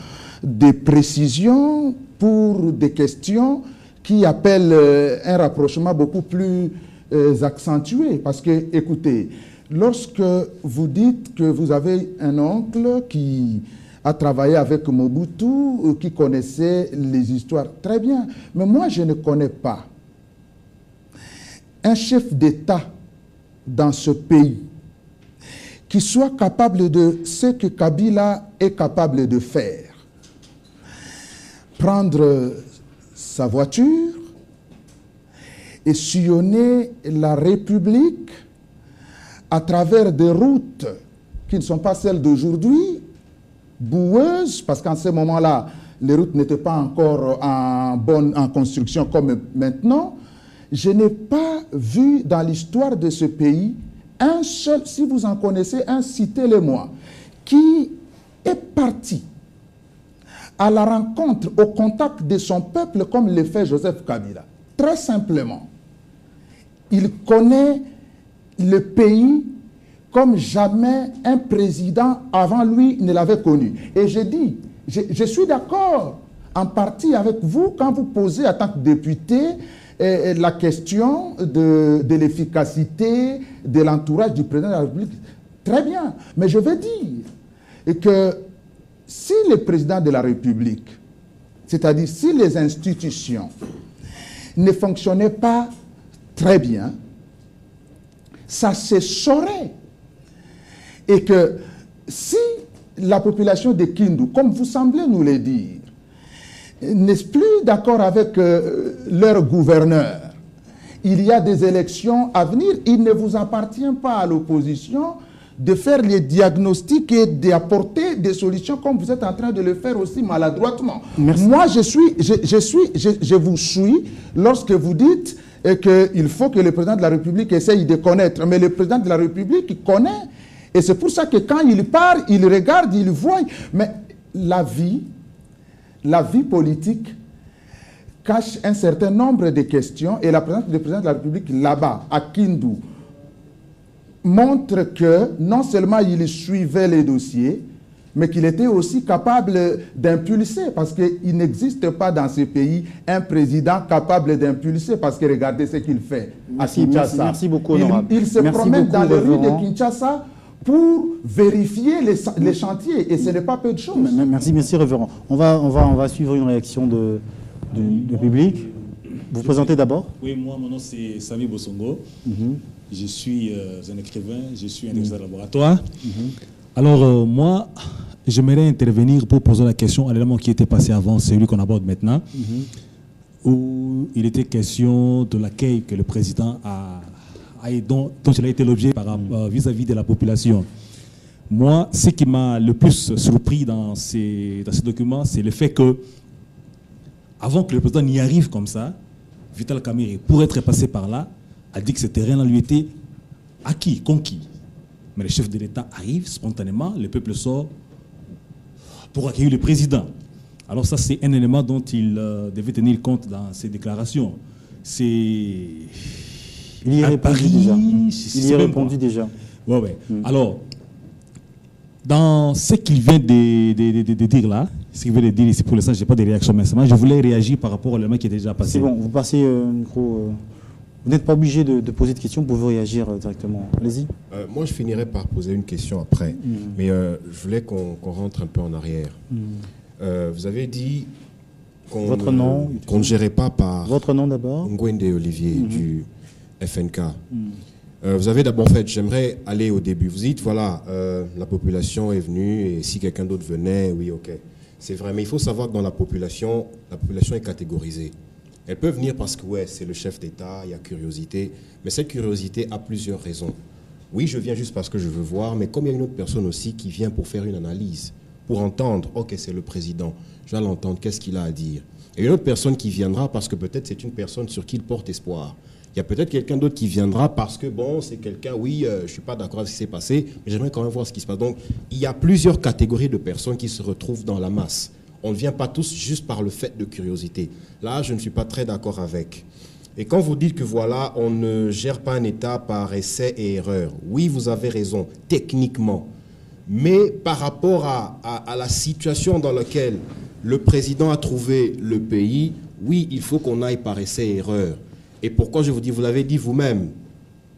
de précision pour des questions qui appellent un rapprochement beaucoup plus accentué. Parce que, écoutez, lorsque vous dites que vous avez un oncle qui a travaillé avec Mobutu, qui connaissait les histoires très bien, mais moi je ne connais pas un chef d'État dans ce pays qui soit capable de ce que Kabila est capable de faire. Prendre sa voiture et sillonner la République à travers des routes qui ne sont pas celles d'aujourd'hui, boueuses, parce qu'en ce moment-là, les routes n'étaient pas encore en construction comme maintenant. Je n'ai pas vu dans l'histoire de ce pays un seul, si vous en connaissez un, citez-le-moi, qui est parti à la rencontre, au contact de son peuple comme le fait Joseph Kabila. Très simplement, il connaît le pays comme jamais un président avant lui ne l'avait connu. Et je dis, je suis d'accord en partie avec vous quand vous posez en tant que député la question de l'efficacité de l'entourage du président de la République. Très bien, mais je veux dire que si le président de la République, c'est-à-dire si les institutions ne fonctionnaient pas très bien, ça se saurait. Et que si la population de Kindu, comme vous semblez nous le dire, n'est plus d'accord avec leur gouverneur, il y a des élections à venir, il ne vous appartient pas à l'opposition de faire les diagnostics et d'apporter des solutions comme vous êtes en train de le faire aussi maladroitement. Merci. Moi, je vous suis lorsque vous dites qu'il faut que le président de la République essaye de connaître. Mais le président de la République connaît. Et c'est pour ça que quand il part, il regarde, il voit. Mais la vie politique cache un certain nombre de questions. Et la présence du président de la République là-bas, à Kindu, montre que non seulement il suivait les dossiers, mais qu'il était aussi capable d'impulser, parce qu'il n'existe pas dans ce pays un président capable d'impulser, parce que regardez ce qu'il fait à Kinshasa.
Merci beaucoup, honorable.
Il se promène dans les rues de Kinshasa pour vérifier les chantiers, et ce n'est pas peu de choses.
Merci, révérend. On va suivre une réaction du public. Vous présentez d'abord?
Oui, moi, mon nom c'est Sami Bosongo. Je suis un écrivain, je suis un directeur de laboratoire. Alors, moi, j'aimerais intervenir pour poser la question à l'élément qui était passé avant, celui qu'on aborde maintenant, où il était question de l'accueil que le président dont il a été l'objet vis-à-vis de la population. Moi, ce qui m'a le plus surpris dans ces documents, c'est le fait que, avant que le président n'y arrive comme ça, Vital Kamerhe, pour être passé par là, a dit que ce terrain-là lui était acquis, conquis. Mais le chef de l'État arrive spontanément, le peuple sort pour accueillir le président. Alors ça, c'est un élément dont il devait tenir compte dans ses déclarations. C'est...
Il y a répondu déjà. Il y a répondu déjà.
Ouais. Alors, dans ce qu'il vient de dire là, ce qu'il vient de dire ici, pour l'instant, je n'ai pas de réaction, mais je voulais réagir par rapport au élément qui est déjà passé.
C'est bon, vous passez le micro. Vous n'êtes pas obligé de poser de questions, vous pouvez réagir directement. Allez-y.
Moi, je finirai par poser une question après. Mais je voulais qu'on rentre un peu en arrière. Vous avez dit qu'on ne gérait pas par...
Votre nom d'abord?
Ngwende Olivier du FNK. Vous avez d'abord fait, j'aimerais aller au début. Vous dites, voilà, la population est venue et si quelqu'un d'autre venait, oui, ok. C'est vrai, mais il faut savoir que dans la population est catégorisée. Elle peut venir parce que, ouais, c'est le chef d'État, il y a curiosité, mais cette curiosité a plusieurs raisons. Oui, je viens juste parce que je veux voir, mais comme il y a une autre personne aussi qui vient pour faire une analyse, pour entendre, ok, c'est le président, je vais l'entendre, qu'est-ce qu'il a à dire. Et une autre personne qui viendra parce que peut-être c'est une personne sur qui il porte espoir. Il y a peut-être quelqu'un d'autre qui viendra parce que, bon, c'est quelqu'un, oui, je ne suis pas d'accord avec ce qui s'est passé, mais j'aimerais quand même voir ce qui se passe. Donc, il y a plusieurs catégories de personnes qui se retrouvent dans la masse. On ne vient pas tous juste par le fait de curiosité. Là, je ne suis pas très d'accord avec. Et quand vous dites que, voilà, on ne gère pas un État par essai et erreur, oui, vous avez raison, techniquement. Mais par rapport à la situation dans laquelle le président a trouvé le pays, oui, il faut qu'on aille par essai et erreur. Et pourquoi je vous dis, vous l'avez dit vous-même,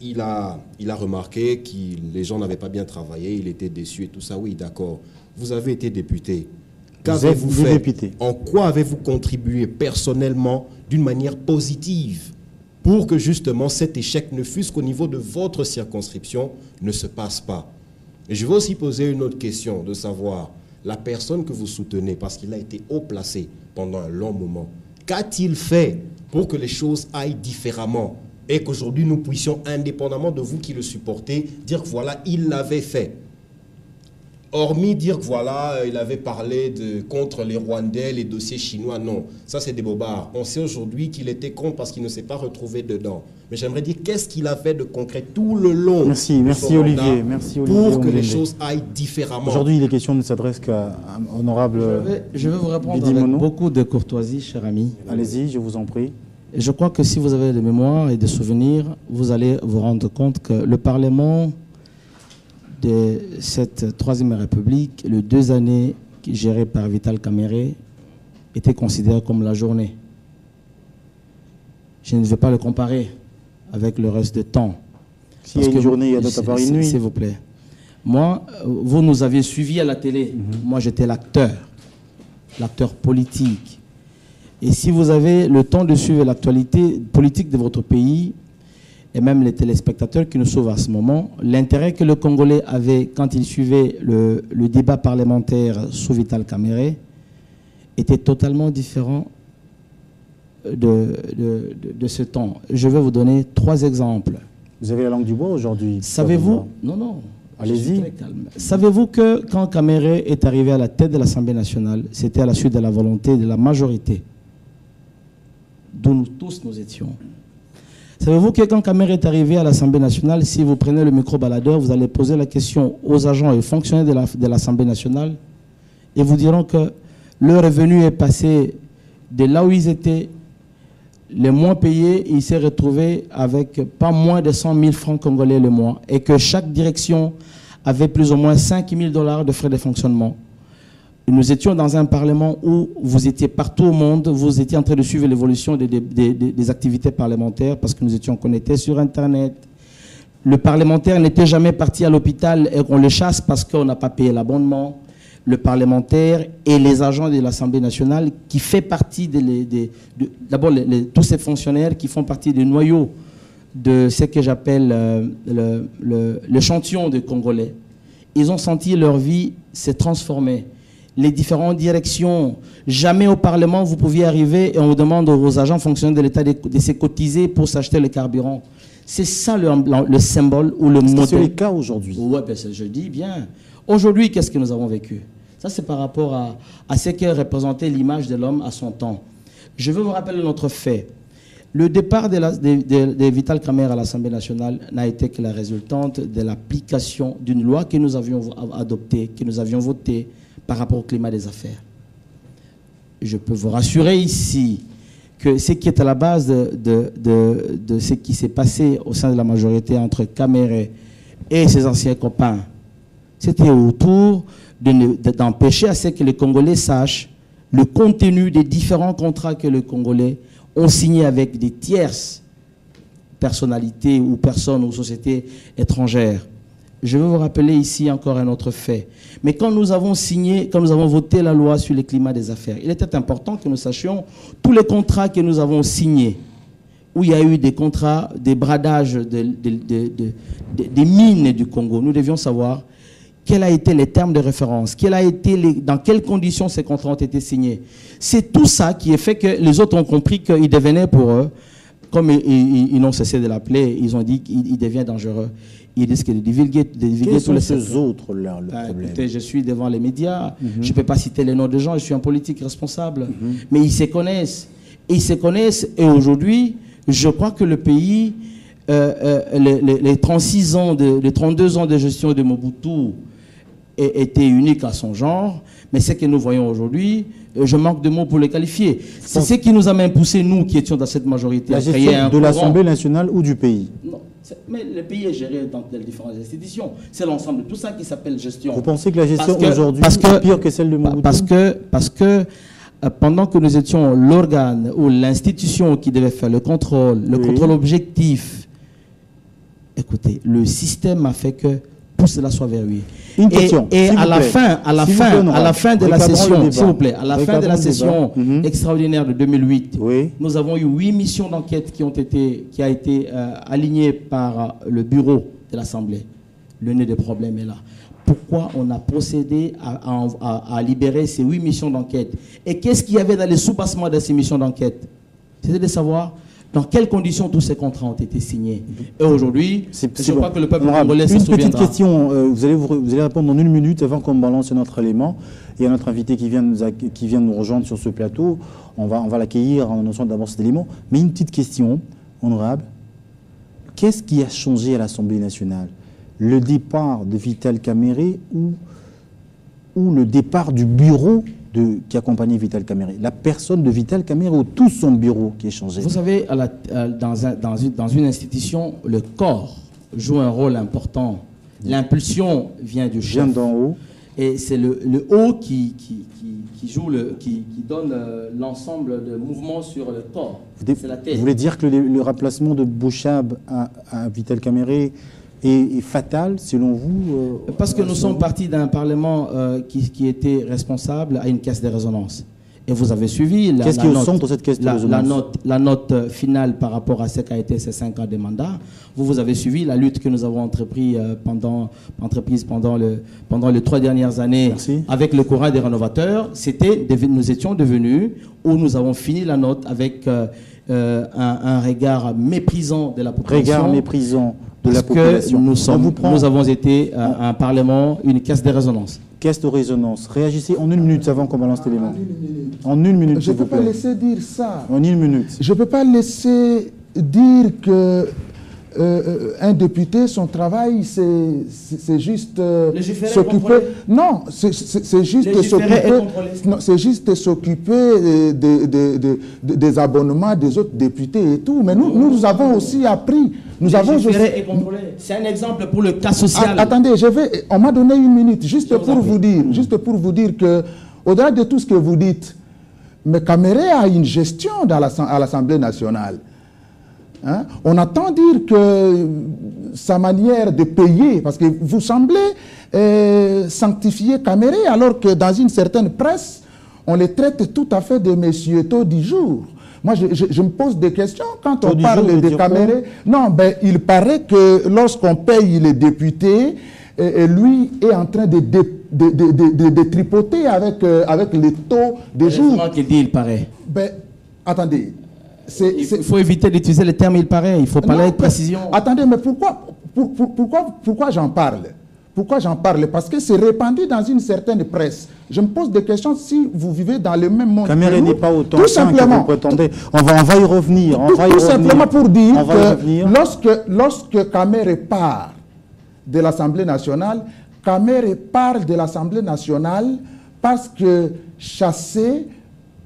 il a remarqué que les gens n'avaient pas bien travaillé, il était déçu et tout ça. Oui, d'accord. Vous avez été député. Qu'avez-vous fait? Député. En quoi avez-vous contribué personnellement d'une manière positive pour que justement cet échec, ne fût-ce qu'au niveau de votre circonscription, ne se passe pas? Et je vais aussi poser une autre question, de savoir, la personne que vous soutenez, parce qu'il a été haut placé pendant un long moment, qu'a-t-il fait pour que les choses aillent différemment et qu'aujourd'hui nous puissions, indépendamment de vous qui le supportez, dire que voilà, il l'avait fait. Hormis dire que voilà, il avait parlé contre les Rwandais, les dossiers chinois, non. Ça, c'est des bobards. On sait aujourd'hui qu'il était contre parce qu'il ne s'est pas retrouvé dedans. Mais j'aimerais dire, qu'est-ce qu'il a fait de concret tout le long
merci Olivier.
Pour que les choses aillent différemment.
Aujourd'hui, les questions ne s'adressent qu'à honorable.
Je vais vous répondre avec beaucoup de courtoisie, cher ami.
Allez-y, je vous en prie.
Et je crois que si vous avez des mémoires et des souvenirs, vous allez vous rendre compte que le Parlement de cette Troisième République, les 2 années gérées par Vital Kamerhe, était considéré comme la journée. Je ne vais pas le comparer avec le reste du temps.
S'il y a une journée, il y a d'autres par une nuit.
S'il vous plaît. Moi, vous nous aviez suivis à la télé. Moi, j'étais l'acteur politique. Et si vous avez le temps de suivre l'actualité politique de votre pays, et même les téléspectateurs qui nous sauvent à ce moment, l'intérêt que le Congolais avait quand il suivait le débat parlementaire sous Vital Kamerhe était totalement différent de ce temps. Je vais vous donner 3 exemples.
Vous avez la langue du bois aujourd'hui?
Savez-vous? Non.
Allez-y.
Savez-vous que quand Kamerhe est arrivé à la tête de l'Assemblée nationale, c'était à la suite de la volonté de la majorité, d'où nous tous nous étions. Savez-vous que quand Kamerhe est arrivé à l'Assemblée nationale, si vous prenez le micro-baladeur, vous allez poser la question aux agents et fonctionnaires de l'Assemblée nationale et vous diront que leur revenu est passé de là où ils étaient les moins payés, il s'est retrouvé avec pas moins de 100 000 francs congolais le mois et que chaque direction avait plus ou moins 5 000 $ de frais de fonctionnement. Nous étions dans un parlement où vous étiez partout au monde, vous étiez en train de suivre l'évolution des activités parlementaires parce que nous étions connectés sur Internet. Le parlementaire n'était jamais parti à l'hôpital et qu'on le chasse parce qu'on n'a pas payé l'abonnement. Le parlementaire et les agents de l'Assemblée nationale qui fait partie d'abord tous ces fonctionnaires qui font partie du noyau de ce que j'appelle l'échantillon des Congolais. Ils ont senti leur vie se transformer. Les différentes directions, jamais au Parlement vous pouviez arriver et on vous demande aux agents fonctionnaires de l'État de se cotiser pour s'acheter le carburant. C'est ça le symbole ou le modèle.
C'est le cas aujourd'hui.
Oui, ben je dis bien. Aujourd'hui, qu'est-ce que nous avons vécu? Ça, c'est par rapport à ce que représentait l'image de l'homme à son temps. Je veux vous rappeler notre fait. Le départ de Vital Kamerhe à l'Assemblée nationale n'a été que la résultante de l'application d'une loi que nous avions adoptée, que nous avions votée par rapport au climat des affaires. Je peux vous rassurer ici que ce qui est à la base de ce qui s'est passé au sein de la majorité entre Kamerhe et ses anciens copains, c'était autour d'empêcher à ce que les Congolais sachent le contenu des différents contrats que les Congolais ont signés avec des tierces personnalités ou personnes ou sociétés étrangères. Je veux vous rappeler ici encore un autre fait. Mais quand nous avons voté la loi sur le climat des affaires, il était important que nous sachions tous les contrats que nous avons signés, où il y a eu des contrats, des bradages des mines du Congo. Nous devions savoir quels ont été les termes de référence, dans quelles conditions ces contrats ont été signés. C'est tout ça qui a fait que les autres ont compris qu'il devenait pour eux comme ils n'ont cessé de l'appeler, ils ont dit qu'il devient dangereux. Ils risquent de divulguer
Quels sont ces autres-là, le problème?
Écoutez, je suis devant les médias, je ne peux pas citer les noms de gens, je suis un politique responsable. Mais ils se connaissent. Ils se connaissent et aujourd'hui, je crois que le pays, les 36 ans, les 32 ans de gestion de Mobutu étaient uniques à son genre, mais ce que nous voyons aujourd'hui, je manque de mots pour les qualifier. C'est ce qui nous a même poussé, nous qui étions dans cette majorité,
à créer un de l'Assemblée nationale ou du pays?
Non, mais le pays est géré dans les différentes institutions. C'est l'ensemble de tout ça qui s'appelle gestion.
Vous pensez que la gestion aujourd'hui est pire que celle de Mobutu?
Parce que pendant que nous étions l'organe ou l'institution qui devait faire le contrôle objectif, écoutez, le système a fait que tout cela soit verrouillé.
Une question,
et à la fin de la session, s'il vous plaît, à la fin de la session extraordinaire de 2008, nous avons eu 8 missions d'enquête qui ont été alignées par le bureau de l'Assemblée. Le nez des problèmes est là. Pourquoi on a procédé à libérer ces 8 missions d'enquête? Et qu'est-ce qu'il y avait dans les soubassements de ces missions d'enquête? C'était de savoir dans quelles conditions tous ces contrats ont été signés. Et aujourd'hui, je crois que le peuple congolais se souviendra.
Une petite question, vous allez répondre en 1 minute avant qu'on balance notre élément. Il y a notre invité qui vient nous rejoindre sur ce plateau. On va l'accueillir en notion d'abord cet élément. Mais une petite question, honorable. Qu'est-ce qui a changé à l'Assemblée nationale? Le départ de Vital Kamerhe ou le départ du bureau qui accompagnait Vital Kamerhe? La personne de Vital Kamerhe ou tout son bureau qui est changé?
Vous savez, dans une institution, le corps joue un rôle important. L'impulsion vient du chef.
Vient d'en haut.
Et c'est le haut qui donne l'ensemble de mouvements sur le corps. C'est la tête.
Vous voulez dire que le remplacement de Bouchab à Vital Kamerhe est fatal, selon vous?
Parce que nous sommes partis d'un Parlement qui était responsable à une caisse de résonance. Et vous avez suivi
qu'est-ce qui est au centre de cette caisse de résonance?
La note finale par rapport à ce qu'a été ces 5 ans de mandat. Vous avez suivi la lutte que nous avons entreprise pendant les 3 dernières années.
Merci.
Avec le courant des rénovateurs. Nous étions devenus, où nous avons fini la note avec un regard méprisant de la population.
Regard méprisant de la population.
Nous avons été un Parlement, une caisse de résonance.
Caisse de résonance. Réagissez en 1 minute avant qu'on balance l'élément. En 1 minute,
je ne peux pas laisser dire ça.
En 1 minute.
Je ne peux pas laisser dire que un député, son travail, c'est juste s'occuper. Non, c'est juste s'occuper. Non, c'est juste s'occuper des abonnements des autres députés et tout. Mais nous avons aussi appris.
C'est un exemple pour le cas social.
Attendez, on m'a donné 1 minute juste pour vous dire que, au-delà de tout ce que vous dites, mais Kamerhe a une gestion à l'Assemblée nationale. Hein? On entend dire que sa manière de payer, parce que vous semblez sanctifier Kamerhe, alors que dans une certaine presse, on les traite tout à fait de messieurs tôt du jour. Moi, je me pose des questions quand on parle de Kamerhe. Non, ben, il paraît que lorsqu'on paye les députés, lui est en train de tripoter avec les taux des jours.
C'est qu'il dit, il paraît.
Ben, attendez.
Il faut éviter d'utiliser le terme « il paraît », il faut parler avec précision.
Attendez, mais pourquoi j'en parle? Pourquoi j'en parle? Parce que c'est répandu dans une certaine presse. Je me pose des questions si vous vivez dans le même monde.
Kamerhe n'est pas autant sain que vous prétendez. On va y revenir.
Tout simplement pour dire que lorsque Kamerhe part de l'Assemblée nationale, Kamerhe part de l'Assemblée nationale parce que chassé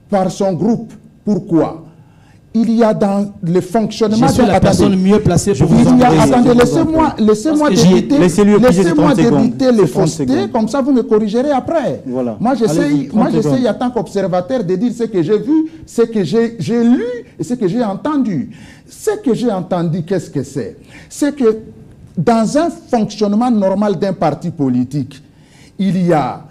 par son groupe. Pourquoi? Il y a dans le fonctionnement...
Je suis la personne mieux placée pour vous
entendre. Attendez, laissez-moi débiter les faussetés, comme ça vous me corrigerez après.
Voilà.
Moi, j'essaye en tant qu'observateur de dire ce que j'ai vu, ce que j'ai lu et ce que j'ai entendu. Ce que j'ai entendu, qu'est-ce que c'est? C'est que dans un fonctionnement normal d'un parti politique, il y a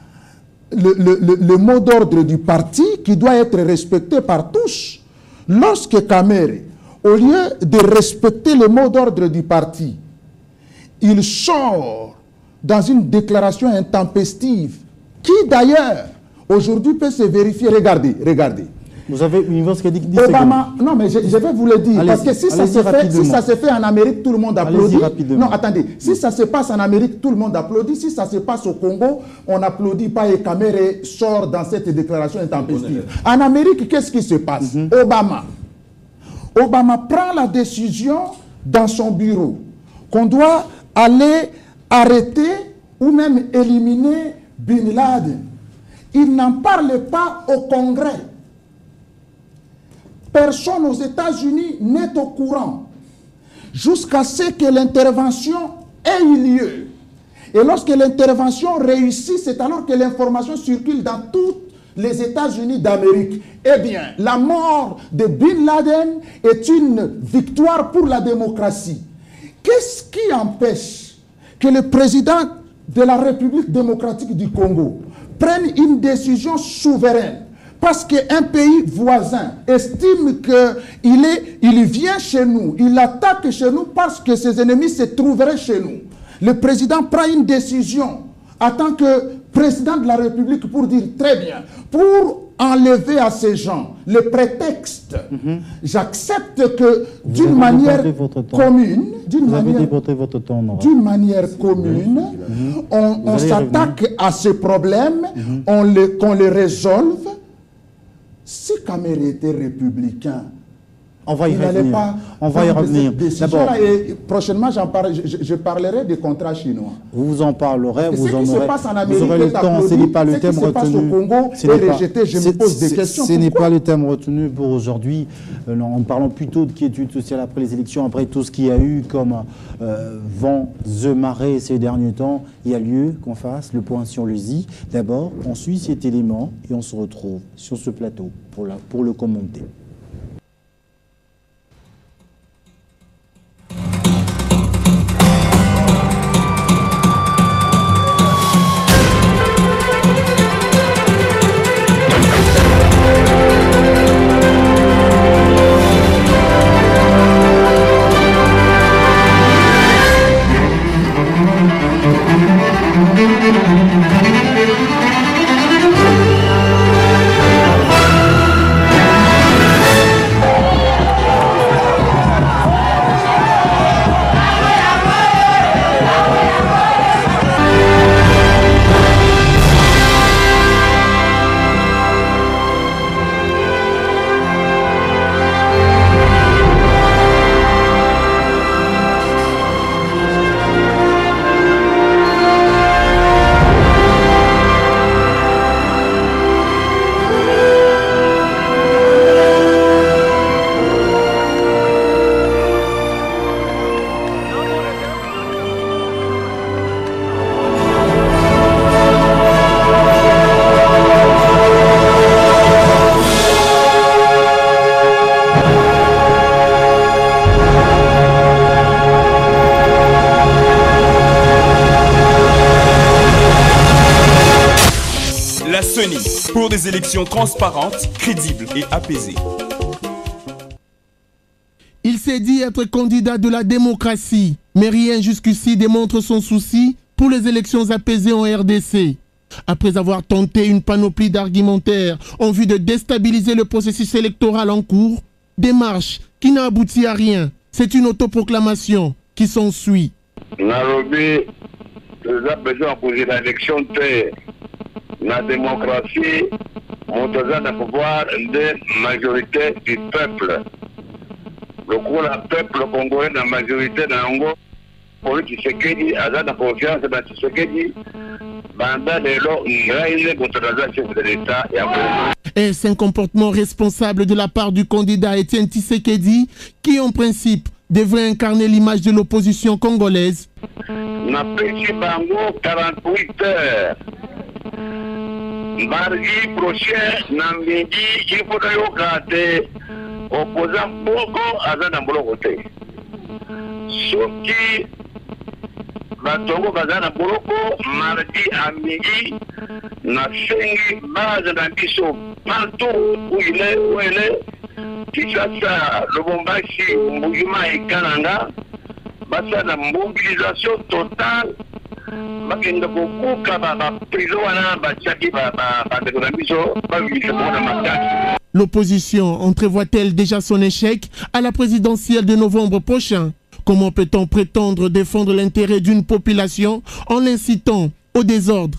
le mot d'ordre du parti qui doit être respecté par tous. Lorsque Kamerhe, au lieu de respecter le mot d'ordre du parti, il sort dans une déclaration intempestive, qui d'ailleurs, aujourd'hui peut se vérifier. Regardez.
Vous avez une voix qui dit
Obama, non mais je vais vous le dire, parce que si ça se fait en Amérique, tout le monde applaudit. Non, attendez, si ça se passe en Amérique, tout le monde applaudit. Si ça se passe au Congo, on n'applaudit pas et Kamere sort dans cette déclaration intempestive. En Amérique, qu'est-ce qui se passe? Obama prend la décision dans son bureau qu'on doit aller arrêter ou même éliminer Bin Laden. Il n'en parle pas au Congrès. Personne aux États-Unis n'est au courant jusqu'à ce que l'intervention ait eu lieu. Et lorsque l'intervention réussit, c'est alors que l'information circule dans tous les États-Unis d'Amérique. Eh bien, la mort de Bin Laden est une victoire pour la démocratie. Qu'est-ce qui empêche que le président de la République démocratique du Congo prenne une décision souveraine? Parce qu'un pays voisin estime qu'il vient chez nous, il attaque chez nous parce que ses ennemis se trouveraient chez nous. Le président prend une décision en tant que président de la République pour dire très bien, pour enlever à ces gens le prétexte. J'accepte que d'une manière commune, on s'attaque à ce problème, qu'on le résolve. Si Kamere était républicain,
on va y revenir.
D'abord, prochainement, je parlerai des contrats chinois.
Vous en parlerez, vous aurez
le temps.
Ce n'est pas le thème retenu.
Je me pose des questions.
Ce n'est pas le thème retenu pour aujourd'hui. En parlant plutôt de quiétude sociale après les élections, après tout ce qu'il y a eu comme vent, the marée ces derniers temps, il y a lieu qu'on fasse le point sur le Z. D'abord, on suit cet élément et on se retrouve sur ce plateau pour le commenter.
Pour des élections transparentes, crédibles et apaisées.
Il s'est dit être candidat de la démocratie, mais rien jusqu'ici démontre son souci pour les élections apaisées en RDC. Après avoir tenté une panoplie d'argumentaires en vue de déstabiliser le processus électoral en cours, démarche qui n'a abouti à rien. C'est une autoproclamation qui s'ensuit.
Nairobi, les apaisés ont posé l'élection de la démocratie, montant le pouvoir de majorité du peuple. Le peuple congolais, la majorité de l'Ango, pour lui, Tshisekedi, a la confiance dans Tshisekedi,
Est-ce un comportement responsable de la part du candidat Étienne Tshisekedi, qui en principe devrait incarner l'image de l'opposition congolaise?
Na petit bango 48 heures. Mardi prochain, na midi, il faudra yokater opposant Bongo à Zanambolo côté. Sauf qui Batongo Bazana Boroko, mardi à midi, na sengi base na biso partout où il est, Kinshasa, Lubumbashi, Mbujima et Kananga, basa na mobilisation totale. Bakenda kokuka ba prison wana bachaki ba na biso ba biso na mataki.
L'opposition entrevoit-elle déjà son échec à la présidentielle de novembre prochain? Comment peut-on prétendre défendre l'intérêt d'une population en l'incitant au désordre?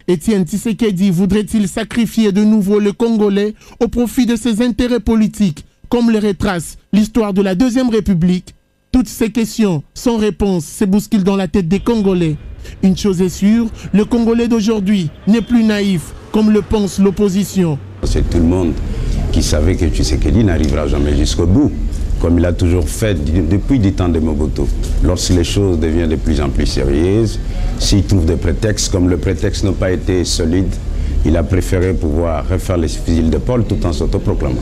Étienne Tshisekedi voudrait-il sacrifier de nouveau le Congolais au profit de ses intérêts politiques, comme le retrace l'histoire de la Deuxième République? Toutes ces questions sans réponse se bousculent dans la tête des Congolais. Une chose est sûre, le Congolais d'aujourd'hui n'est plus naïf, comme le pense l'opposition.
C'est tout le monde qui savait que Tshisekedi n'arrivera jamais jusqu'au bout, comme il a toujours fait depuis le temps de Mobutu. Lorsque les choses deviennent de plus en plus sérieuses, s'il trouve des prétextes, comme le prétexte n'a pas été solide, il a préféré pouvoir refaire les fusils d'épaule tout en s'autoproclamant.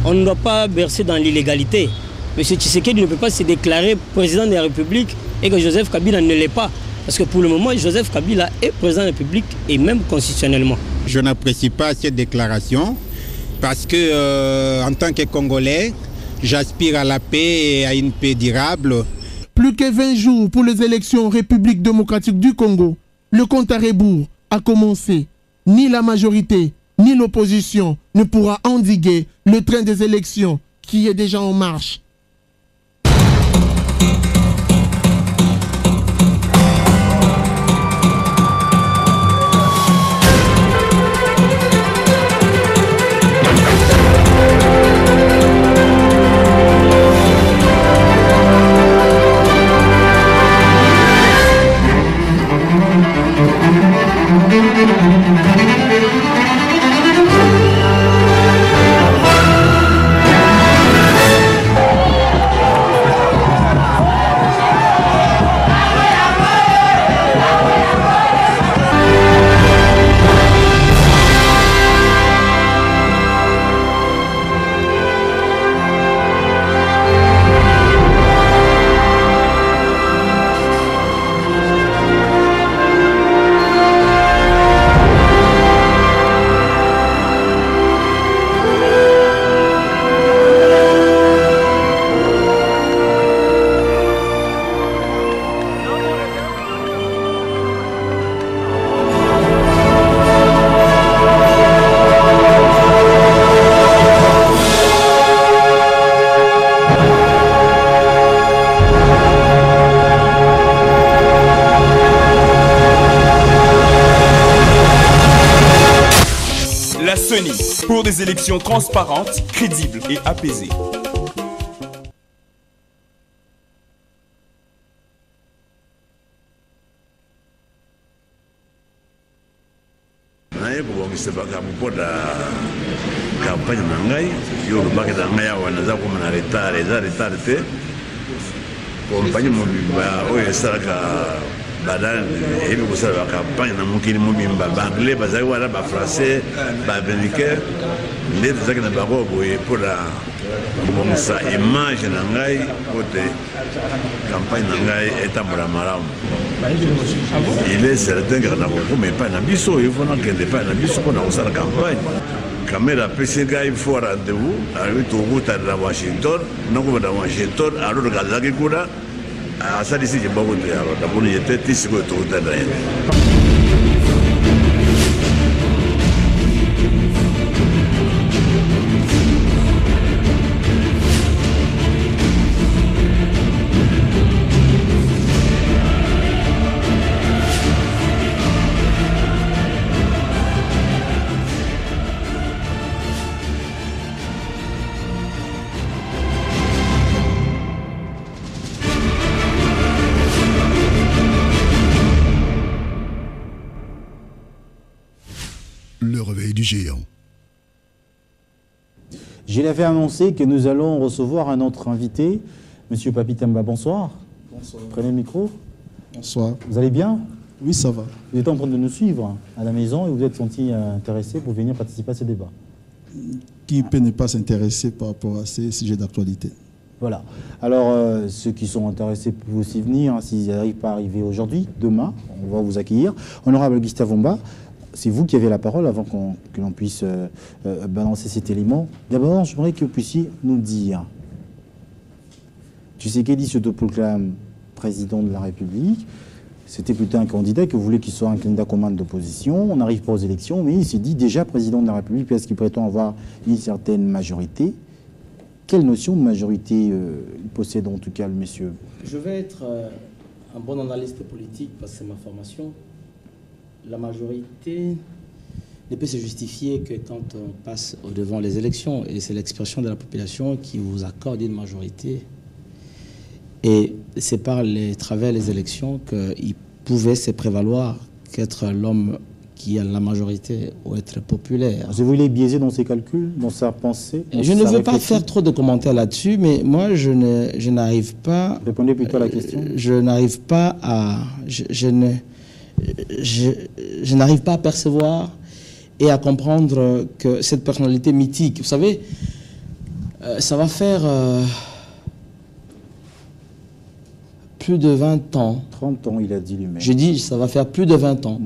On ne doit pas bercer dans l'illégalité. M. Tshisekedi ne peut pas se déclarer président de la République et que Joseph Kabila ne l'est pas. Parce que pour le moment, Joseph Kabila est président de la République et même constitutionnellement.
Je n'apprécie pas cette déclaration parce que, en tant que Congolais, j'aspire à la paix et à une paix durable.
Plus que 20 jours pour les élections en République démocratique du Congo. Le compte à rebours a commencé. Ni la majorité, ni l'opposition ne pourra endiguer le train des élections qui est déjà en marche.
Pour des élections transparentes, crédibles et apaisées.
badal ebi kosala campagne na mokili mobimba banglais bazali wana bafrançais baaméricain nde tozalaki na bango boye mpona kobongisa image na ngai po te campagne na ngai etambola malamu. Il est certain que na kokoma epai na biso ifo nakende epai na biso mpona kosala campagne. Kamera apesi ngai fo rendez-vous alobi tokutana na Washington nakoma na Washington alors kazalaki kuna asalisi jimbango te alors namoni ete ti sikoyo tokutana ye.
Le réveil du géant.
Je l'avais annoncé que nous allons recevoir un autre invité. Monsieur Papi Tamba, bonsoir.
Bonsoir.
Prenez le micro.
Bonsoir.
Vous allez bien?
Oui, ça va.
Vous êtes en train de nous suivre à la maison et vous êtes senti intéressé pour venir participer à ce débat.
Qui peut ne pas s'intéresser par rapport à ces sujets d'actualité?
Voilà. Alors, ceux qui sont intéressés peuvent aussi venir, hein, s'ils n'arrivent pas à arriver aujourd'hui, demain, on va vous accueillir. Honorable Gustave Womba, c'est vous qui avez la parole avant que l'on puisse balancer cet élément. D'abord, j'aimerais que vous puissiez nous dire, Tshisekedi s'autoproclame président de la République. C'était plutôt un candidat qui voulait qu'il soit un candidat commun d'opposition. On n'arrive pas aux élections, mais il s'est dit déjà président de la République parce qu'il prétend avoir une certaine majorité. Quelle notion de majorité il possède en tout cas le monsieur?
Je vais être un bon analyste politique parce que c'est ma formation. La majorité ne peut se justifier que quand on passe devant les élections. Et c'est l'expression de la population qui vous accorde une majorité. Et c'est par les travers des élections qu'il pouvait se prévaloir qu'être l'homme qui a la majorité ou être populaire.
Vous voulez biaiser dans ses calculs, dans sa pensée?
Je ne veux pas faire trop de commentaires là-dessus, mais moi je n'arrive pas...
Répondez plutôt à la question.
Je n'arrive pas à... Je n'arrive pas à percevoir et à comprendre que cette personnalité mythique, vous savez, ça va faire plus de 20 ans.
30 ans, il a dit lui-même.
Je dis, ça va faire plus de 20 ans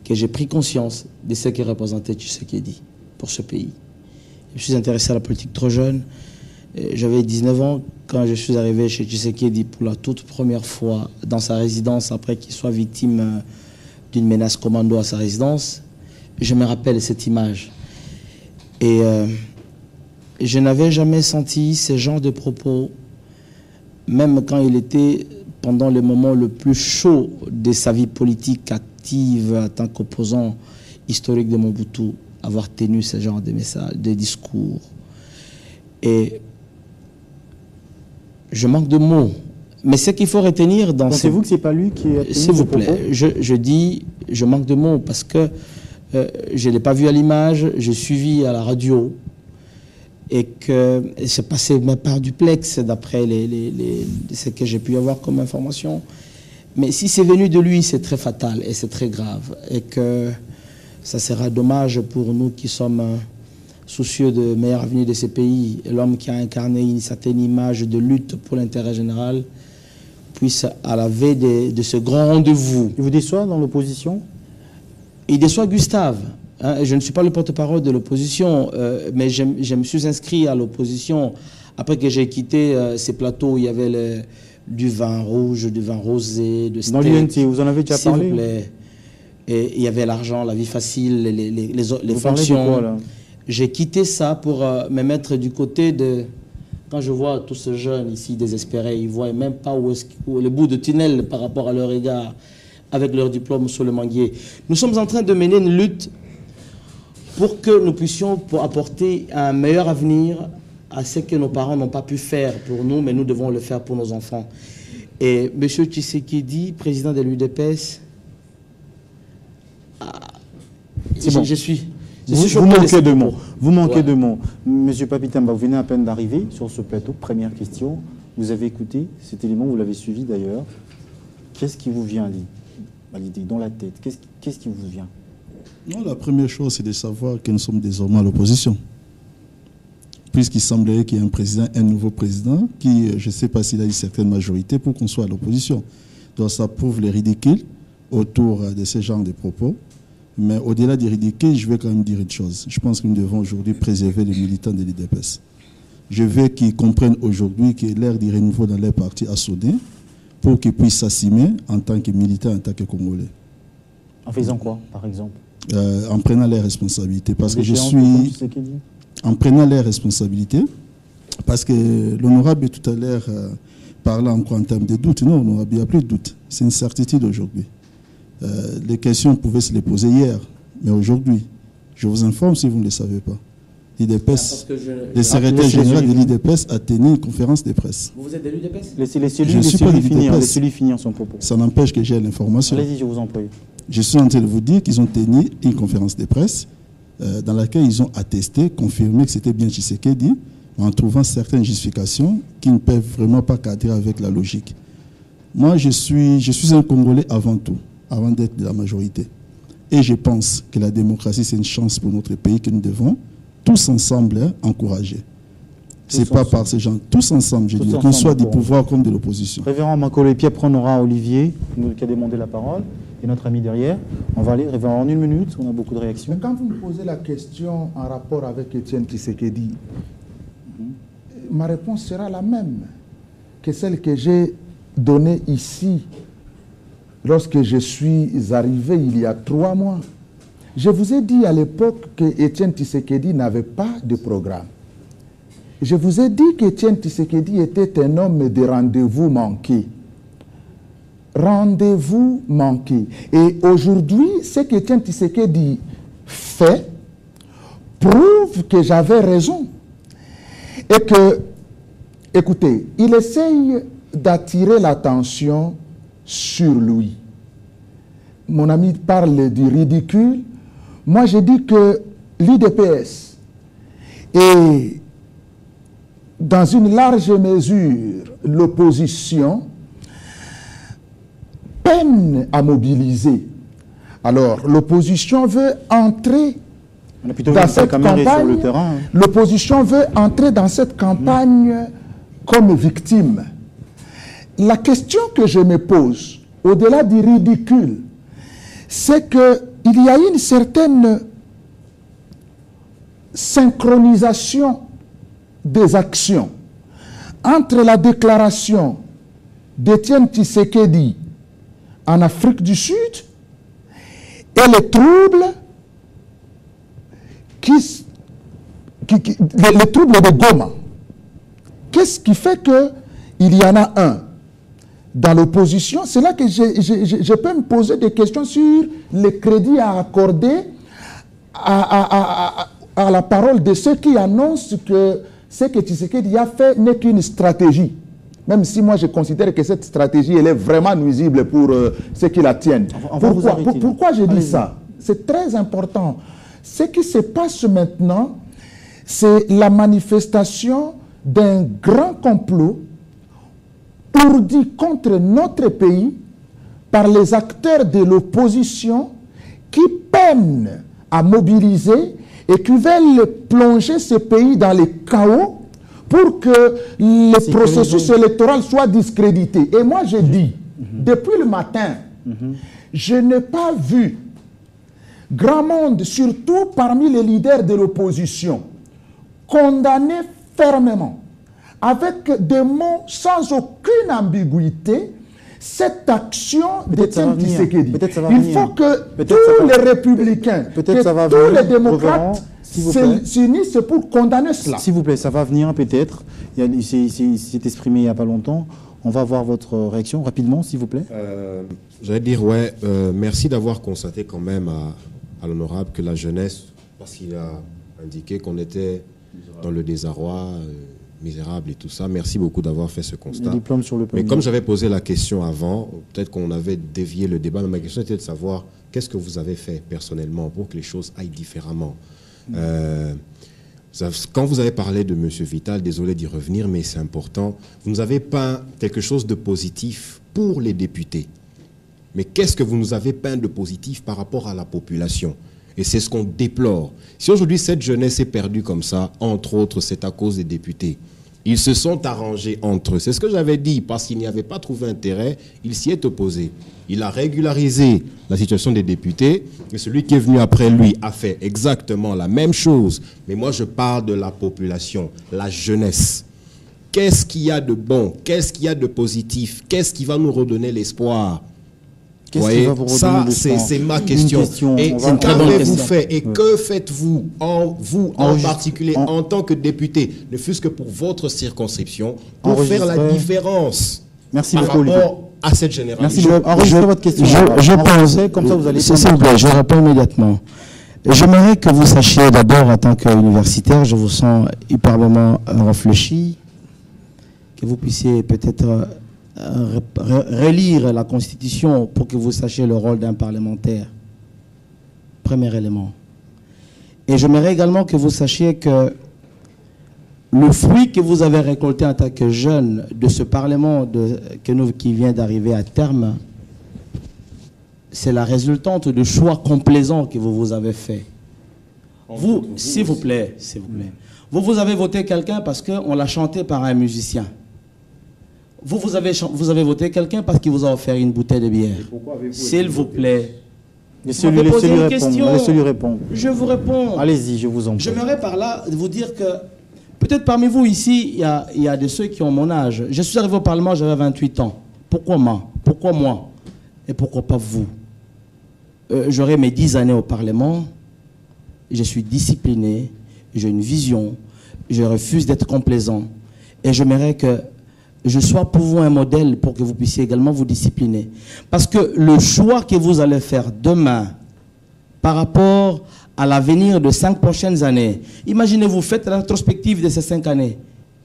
que j'ai pris conscience de ce que représentait Tshisekedi pour ce pays. Je suis intéressé à la politique trop jeune. J'avais 19 ans quand je suis arrivé chez Tshisekedi pour la toute première fois dans sa résidence après qu'il soit victime d'une menace commando à sa résidence. Je me rappelle cette image. Et je n'avais jamais senti ce genre de propos, même quand il était pendant le moment le plus chaud de sa vie politique active en tant qu'opposant historique de Mobutu, avoir tenu ce genre de messages, de discours. Et je manque de mots. Mais ce qu'il faut retenir dans...
Pensez-vous que ce n'est pas lui qui a tenu
S'il vous plaît, je dis, je manque de mots parce que je ne l'ai pas vu à l'image, j'ai suivi à la radio et que c'est passé par duplex d'après ce que j'ai pu avoir comme information. Mais si c'est venu de lui, c'est très fatal et c'est très grave. Et que ça sera dommage pour nous qui sommes soucieux de meilleur avenir de ces pays. L'homme qui a incarné une certaine image de lutte pour l'intérêt général puisse, à la veille de ce grand rendez-vous...
Il vous déçoit dans l'opposition?
Il déçoit Gustave. Hein, je ne suis pas le porte-parole de l'opposition, mais je me suis inscrit à l'opposition après que j'ai quitté ces plateaux où il y avait du vin rouge, du vin rosé, de steak.
Dans l'UNT, vous en avez déjà parlé?
S'il vous plaît. Et il y avait l'argent, la vie facile, les fonctions. J'ai quitté ça pour me mettre du côté de... Quand je vois tous ces jeunes ici désespérés, ils ne voient même pas où le bout de tunnel par rapport à leur égard avec leur diplôme sur le manguier. Nous sommes en train de mener une lutte pour que nous puissions apporter un meilleur avenir à ce que nos parents n'ont pas pu faire pour nous, mais nous devons le faire pour nos enfants. Et M. Tshisekedi, président de l'UDPS, je suis...
Vous manquez de mots. Vous manquez de mots. Monsieur Papitamba, vous venez à peine d'arriver sur ce plateau. Première question. Vous avez écouté cet élément, vous l'avez suivi d'ailleurs. Qu'est-ce qui vous vient à l'idée, dans la tête? Qu'est-ce qui vous vient?
Non, la première chose, c'est de savoir que nous sommes désormais à l'opposition. Puisqu'il semblerait qu'il y ait un nouveau président qui, je ne sais pas s'il a une certaine majorité pour qu'on soit à l'opposition. Donc ça prouve les ridicules autour de ce genre de propos. Mais au-delà des ridicules, je vais quand même dire une chose. Je pense que nous devons aujourd'hui préserver les militants de l'UDPS. Je veux qu'ils comprennent aujourd'hui que l'ère du renouveau dans leur parti a sonné pour qu'ils puissent s'assumer en tant que militants, en tant que Congolais.
En faisant quoi, par exemple?
En prenant les responsabilités. Parce que je suis... En prenant les responsabilités, parce que l'honorable tout à l'heure parlait encore en termes de doute. Non, l'honorable, il n'y a plus de doute. C'est une certitude aujourd'hui. Les questions pouvaient se les poser hier, mais aujourd'hui, je vous informe si vous ne le savez pas. L'IDPS, le secrétaire général de l'IDPS a tenu une conférence de presse.
Vous êtes de l'UDPS?
Laissez-lui finir son propos.
Ça n'empêche que j'ai l'information.
Allez-y, je vous en prie.
Je suis en train de vous dire qu'ils ont tenu une conférence de presse dans laquelle ils ont attesté, confirmé que c'était bien Tshisekedi, en trouvant certaines justifications qui ne peuvent vraiment pas cadrer avec la logique. Moi, je suis un Congolais avant tout, avant d'être de la majorité. Et je pense que la démocratie, c'est une chance pour notre pays que nous devons tous ensemble encourager. Ce n'est pas par ces gens, tous ensemble, je dis, qu'on soit du pouvoir comme de l'opposition.
Révérend Makolo, et puis après on aura Olivier qui a demandé la parole, et notre ami derrière. On va aller, Révérend, en une minute, on a beaucoup de réactions.
Mais quand vous me posez la question en rapport avec Étienne Tshisekedi, ma réponse sera la même que celle que j'ai donnée ici lorsque je suis arrivé il y a 3 mois, je vous ai dit à l'époque que Étienne Tshisekedi n'avait pas de programme. Je vous ai dit qu'Étienne Tshisekedi était un homme de rendez-vous manqués. Rendez-vous manqués. Et aujourd'hui, ce qu'Étienne Tshisekedi fait prouve que j'avais raison. Et que, écoutez, il essaye d'attirer l'attention sur lui. Mon ami parle du ridicule. Moi, je dis que l'UDPS et dans une large mesure, l'opposition peine à mobiliser. Alors, l'opposition veut entrer dans cette campagne. L'opposition veut entrer dans cette campagne comme victime. La question que je me pose, au-delà du ridicule, c'est qu'il y a une certaine synchronisation des actions entre la déclaration d'Étienne Tshisekedi en Afrique du Sud et les troubles les troubles de Goma. Qu'est-ce qui fait qu'il y en a un dans l'opposition? C'est là que je peux me poser des questions sur les crédits à accorder à la parole de ceux qui annoncent que ce que Tshisekedi a fait n'est qu'une stratégie. Même si moi je considère que cette stratégie elle est vraiment nuisible pour ceux qui la tiennent. Pourquoi je dis ça? C'est très important. Ce qui se passe maintenant, c'est la manifestation d'un grand complot ourdi contre notre pays par les acteurs de l'opposition qui peinent à mobiliser et qui veulent plonger ce pays dans le chaos pour que le processus électoral soit discrédité. Et moi, je dis, depuis le matin, je n'ai pas vu grand monde, surtout parmi les leaders de l'opposition, condamner fermement, avec des mots sans aucune ambiguïté, cette action d'Étienne Tshisekedi. Il faut que tous les républicains, que tous les démocrates s'unissent pour condamner cela.
S'il vous plaît, ça va venir peut-être. Il s'est exprimé il n'y a pas longtemps. On va voir votre réaction rapidement, s'il vous plaît.
J'allais dire, merci d'avoir constaté quand même à l'honorable que la jeunesse, parce qu'il a indiqué qu'on était dans le désarroi, misérable et tout ça. Merci beaucoup d'avoir fait ce constat. Mais comme j'avais posé la question avant, peut-être qu'on avait dévié le débat, mais ma question était de savoir qu'est-ce que vous avez fait personnellement pour que les choses aillent différemment. Quand vous avez parlé de M. Vital, désolé d'y revenir, mais c'est important, vous nous avez peint quelque chose de positif pour les députés. Mais qu'est-ce que vous nous avez peint de positif par rapport à la population? Et c'est ce qu'on déplore. Si aujourd'hui cette jeunesse est perdue comme ça, entre autres, c'est à cause des députés. Ils se sont arrangés entre eux. C'est ce que j'avais dit, parce qu'il n'y avait pas trouvé intérêt, il s'y est opposé. Il a régularisé la situation des députés, et celui qui est venu après lui a fait exactement la même chose. Mais moi, je parle de la population, la jeunesse. Qu'est-ce qu'il y a de bon? Qu'est-ce qu'il y a de positif? Qu'est-ce qui va nous redonner l'espoir? Ça, c'est ma question. Et qu'avez-vous fait? Et que faites-vous, en particulier, en tant que député, ne fût-ce que pour votre circonscription, pour faire la différence par rapport à cette génération?
Merci. Enregistrez votre question.
Je pense,
comme ça vous allez...
S'il vous plaît, je réponds immédiatement. J'aimerais que vous sachiez d'abord, en tant qu'universitaire, je vous sens hyperblement réfléchi, que vous puissiez peut-être relire la Constitution pour que vous sachiez le rôle d'un parlementaire. Premier élément. Et j'aimerais également que vous sachiez que le fruit que vous avez récolté en tant que jeune de ce Parlement qui vient d'arriver à terme, c'est la résultante de choix complaisants que vous avez fait. Vous, s'il vous plaît, vous avez voté quelqu'un parce qu'on l'a chanté par un musicien. Vous avez voté quelqu'un parce qu'il vous a offert une bouteille de bière. S'il vous plaît.
Laissez-lui répondre.
Je vous réponds.
Allez-y, je vous en prie.
J'aimerais par là vous dire que peut-être parmi vous ici, il y a de ceux qui ont mon âge. Je suis arrivé au Parlement, j'avais 28 ans. Pourquoi moi? Et pourquoi pas vous? J'aurai mes 10 années au Parlement, je suis discipliné, j'ai une vision, je refuse d'être complaisant. Et j'aimerais que je sois pour vous un modèle pour que vous puissiez également vous discipliner. Parce que le choix que vous allez faire demain par rapport à l'avenir de 5 prochaines années, imaginez, vous faites la rétrospective de ces 5 années.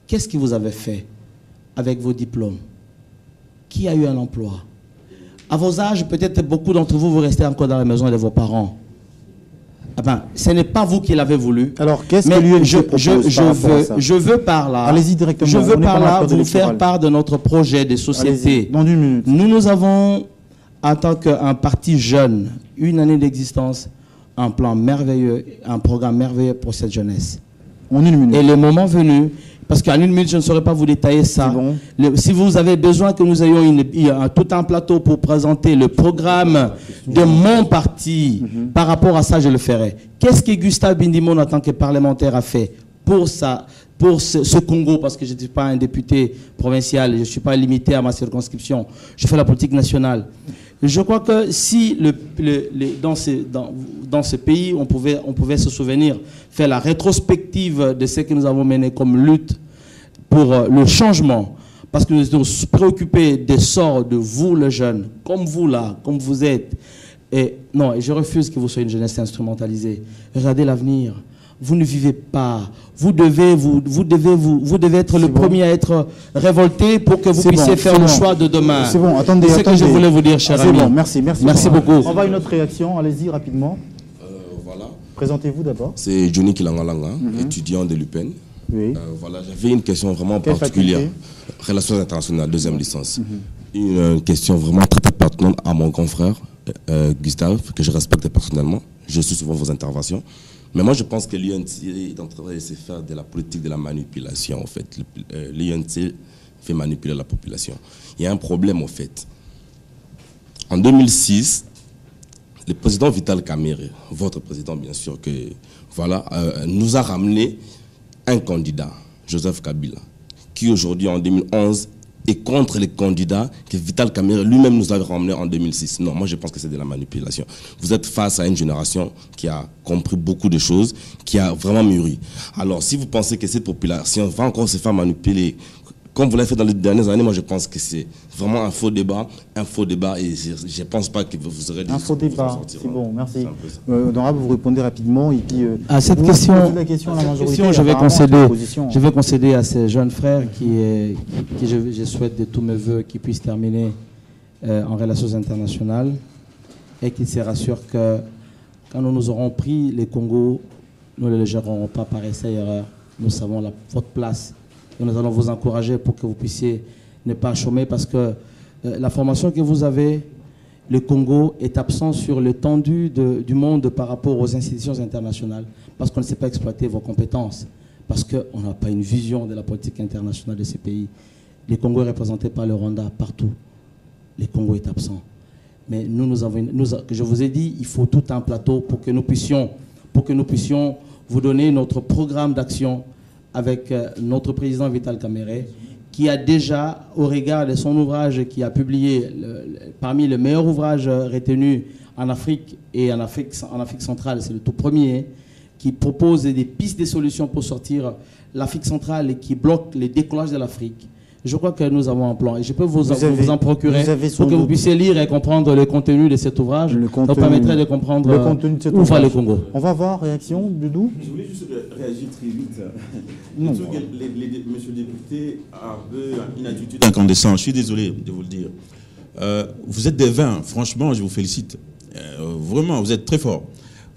Qu'est-ce que vous avez fait avec vos diplômes? Qui a eu un emploi? À vos âges, peut-être beaucoup d'entre vous, vous restez encore dans la maison de vos parents. Ah ben, ce n'est pas vous qui l'avez voulu.
Alors, qu'est-ce que l'UNC propose
je veux par là,
allez-y directement.
Je veux par là vous faire part de notre projet de société.
Dans 1 minute.
Nous avons, en tant qu'un parti jeune, 1 année d'existence, un plan merveilleux, un programme merveilleux pour cette jeunesse.
En 1 minute.
Et le moment venu, parce qu'en 1 minute, je ne saurais pas vous détailler ça.
Bon.
Si vous avez besoin que nous ayons tout un plateau pour présenter le programme de mon parti, par rapport à ça, je le ferai. Qu'est-ce que Gustave Bindimon, en tant que parlementaire, a fait pour ce Congo? Parce que je ne suis pas un député provincial, je ne suis pas limité à ma circonscription. Je fais la politique nationale. Je crois que si dans ce pays, on pouvait se souvenir, faire la rétrospective de ce que nous avons mené comme lutte pour le changement, parce que nous sommes préoccupés des sorts de vous, les jeunes, comme vous là, comme vous êtes. Et non, je refuse que vous soyez une jeunesse instrumentalisée. Regardez l'avenir. Vous ne vivez pas. Vous devez être le premier à être révolté pour que vous puissiez faire le choix de demain.
C'est bon, attendez.
C'est ce que je voulais vous dire, cher ami.
C'est bon, merci.
Merci beaucoup.
On va à une autre réaction, allez-y rapidement.
Voilà.
Présentez-vous d'abord.
C'est Johnny Kilangalanga, étudiant de l'UPEN.
Oui.
Voilà, j'avais une question vraiment particulière. Relations internationales, 2e licence. Une question vraiment très pertinente à mon confrère, Gustave, que je respecte personnellement. Je suis souvent vos interventions. Mais moi, je pense que l'UNC est en train de se faire de la politique de la manipulation, en fait. L'UNC fait manipuler la population. Il y a un problème, en fait. En 2006, le président Vital Kamerhe, votre président, bien sûr, nous a ramené un candidat, Joseph Kabila, qui aujourd'hui, en 2011, est contre les candidats que Vital Kamerhe lui-même nous avait ramenés en 2006. Non, moi je pense que c'est de la manipulation. Vous êtes face à une génération qui a compris beaucoup de choses, qui a vraiment mûri. Alors si vous pensez que cette population va encore se faire manipuler, comme vous l'avez fait dans les dernières années, moi je pense que c'est vraiment un faux débat, et je ne pense pas que vous aurez...
Un faux débat, c'est bon, merci. Honorable, vous répondez rapidement, et puis...
à cette question, je vais concéder à ces jeunes frères qui je souhaite de tous mes voeux qu'ils puissent terminer en relations internationales et qu'ils se rassurent que quand nous aurons pris les Congo, nous ne les gérerons pas par essai erreur. Nous savons votre place. Et nous allons vous encourager pour que vous puissiez ne pas chômer, parce que la formation que vous avez, le Congo est absent sur l'étendue du monde par rapport aux institutions internationales, parce qu'on ne sait pas exploiter vos compétences, parce qu'on n'a pas une vision de la politique internationale de ces pays. Le Congo est représenté par le Rwanda partout. Le Congo est absent. Mais je vous ai dit, il faut tout un plateau pour que nous puissions vous donner notre programme d'action avec notre président Vital Kamerhe, qui a déjà, au regard de son ouvrage qui a publié parmi les meilleurs ouvrages retenus en Afrique et en Afrique centrale, c'est le tout premier, qui propose des pistes de solutions pour sortir l'Afrique centrale et qui bloque les décollages de l'Afrique. Je crois que nous avons un plan et je peux vous en procurer pour que vous puissiez lire et comprendre le contenu de cet ouvrage. Ça permettrait de comprendre où va le Congo.
On va voir, réaction, Doudou.
Je voulais juste réagir très vite. Monsieur le député a un peu une attitude incandescente. Je suis désolé de vous le dire. Vous êtes des vins, franchement, je vous félicite. Vraiment, vous êtes très fort.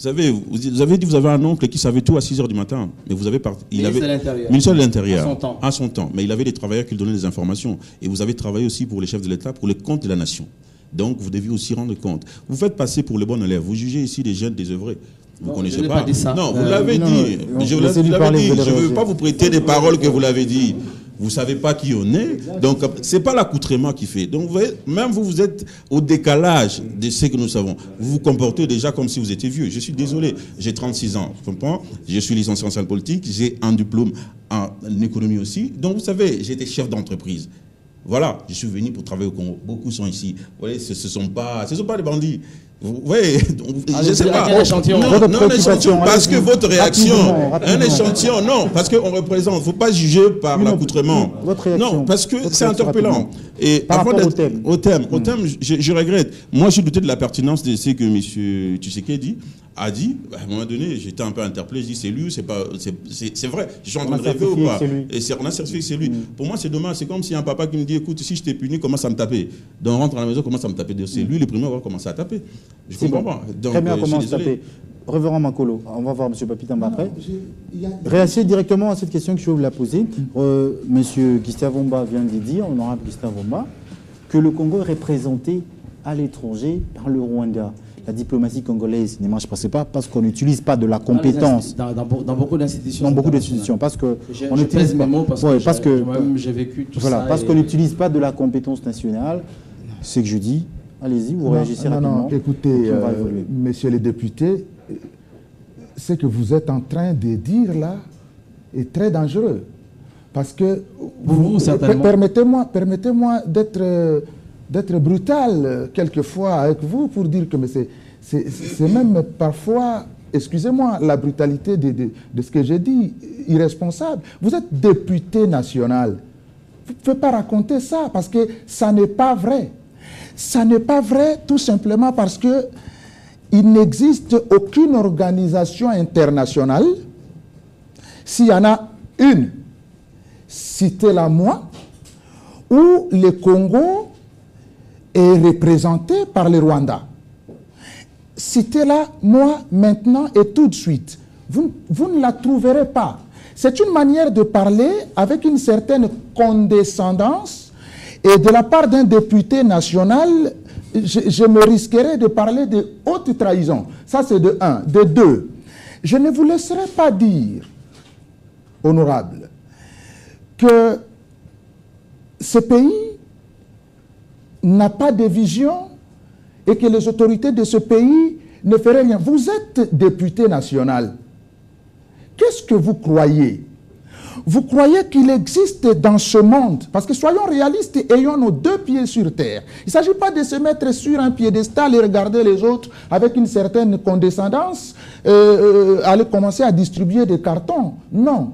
Vous avez dit que vous avez un oncle qui savait tout à 6 h du matin, mais vous avez ministre de l'Intérieur, à son temps. Mais il avait des travailleurs qui lui donnaient des informations. Et vous avez travaillé aussi pour les chefs de l'État, pour le compte de la nation. Donc vous deviez aussi rendre compte. Vous faites passer pour le bon élève. Vous jugez ici des jeunes désœuvrés. Vous ne connaissez pas. Non, vous l'avez dit. Je ne veux pas vous prêter des paroles que vous l'avez dit. Vous ne savez pas qui on est. Donc, ce n'est pas l'accoutrement qui fait. Donc, vous voyez, même vous êtes au décalage de ce que nous savons. Vous vous comportez déjà comme si vous étiez vieux. Je suis désolé. J'ai 36 ans. Je comprends. Je suis licencié en sciences politiques. J'ai un diplôme en économie aussi. Donc, vous savez, j'étais chef d'entreprise. Voilà, je suis venu pour travailler au Congo. Beaucoup sont ici. Vous voyez, ce ne sont pas des bandits. Vous voyez, je ne sais pas. Non, un échantillon, parce que votre réaction, un échantillon, non, parce qu'on représente, il ne faut pas juger par l'accoutrement. Non, parce que c'est interpellant. Et avant d'être au thème, je regrette. Moi, je suis douté de la pertinence de ce que M. Tshisekedi a dit. À un moment donné, j'étais un peu interpellé. Je dis, c'est lui ou c'est pas. C'est vrai. Je suis en train de rêver ou pas. Et on a certifié que c'est lui. Pour moi, c'est dommage. C'est comme si un papa qui me dit, écoute, si je t'ai puni, commence à me taper. Donc, on rentre à la maison, commence à me taper. C'est lui le premier à avoir commencé à taper. Je ne comprends pas. Donc,
très bien, commence à taper. Révérend Makolo, on va voir M. Papitamba après. Réagissez directement à cette question que je vais vous la poser. M. Gustave Womba vient de dire, honorable Gustave Womba, que le Congo est représenté à l'étranger par le Rwanda. La diplomatie congolaise ne marche pas parce qu'on n'utilise pas de la compétence.
Dans beaucoup d'institutions.
Dans beaucoup d'institutions. Parce que
on utilise mes mots parce que j'ai vécu tout ça.
Parce qu'on n'utilise pas de la compétence nationale. C'est que je dis. Allez-y, vous réagissez rapidement.
Non, écoutez, messieurs les députés, ce que vous êtes en train de dire là est très dangereux. Parce que, permettez-moi d'être brutal quelquefois avec vous pour dire que c'est même parfois, excusez-moi, la brutalité de ce que j'ai dit, irresponsable. Vous êtes député national. Vous ne pouvez pas raconter ça parce que ça n'est pas vrai. Ça n'est pas vrai tout simplement parce qu'il n'existe aucune organisation internationale. S'il y en a une, citez-la moi, où le Congo est représenté par le Rwanda. Citez-la moi maintenant et tout de suite. Vous ne la trouverez pas. C'est une manière de parler avec une certaine condescendance. Et de la part d'un député national, je me risquerais de parler de haute trahison. Ça, c'est de un. De deux, je ne vous laisserai pas dire, honorable, que ce pays n'a pas de vision et que les autorités de ce pays ne feraient rien. Vous êtes député national. Qu'est-ce que vous croyez ? Vous croyez qu'il existe dans ce monde, parce que soyons réalistes et ayons nos deux pieds sur terre. Il ne s'agit pas de se mettre sur un piédestal et regarder les autres avec une certaine condescendance, aller commencer à distribuer des cartons. Non.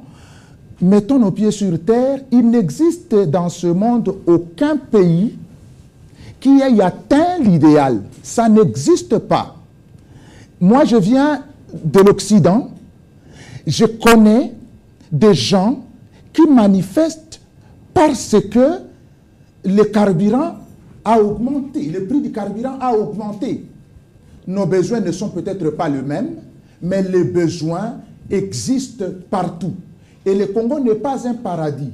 Mettons nos pieds sur terre. Il n'existe dans ce monde aucun pays qui ait atteint l'idéal. Ça n'existe pas. Moi, je viens de l'Occident. Je connais des gens qui manifestent parce que le carburant a augmenté, le prix du carburant a augmenté. Nos besoins ne sont peut-être pas les mêmes, mais les besoins existent partout. Et le Congo n'est pas un paradis.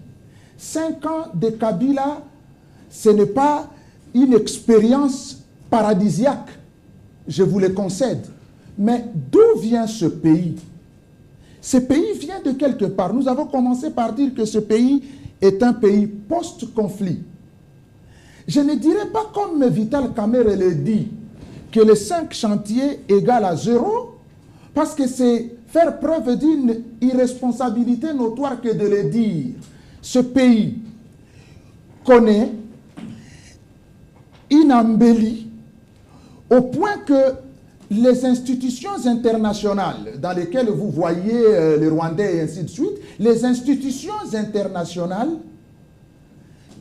5 ans de Kabila, ce n'est pas une expérience paradisiaque, je vous le concède. Mais d'où vient ce pays ? Ce pays vient de quelque part. Nous avons commencé par dire que ce pays est un pays post-conflit. Je ne dirais pas comme Vital Kamerhe le dit, que les 5 chantiers égale à 0, parce que c'est faire preuve d'une irresponsabilité notoire que de le dire. Ce pays connaît une embellie au point que les institutions internationales dans lesquelles vous voyez les Rwandais et ainsi de suite, les institutions internationales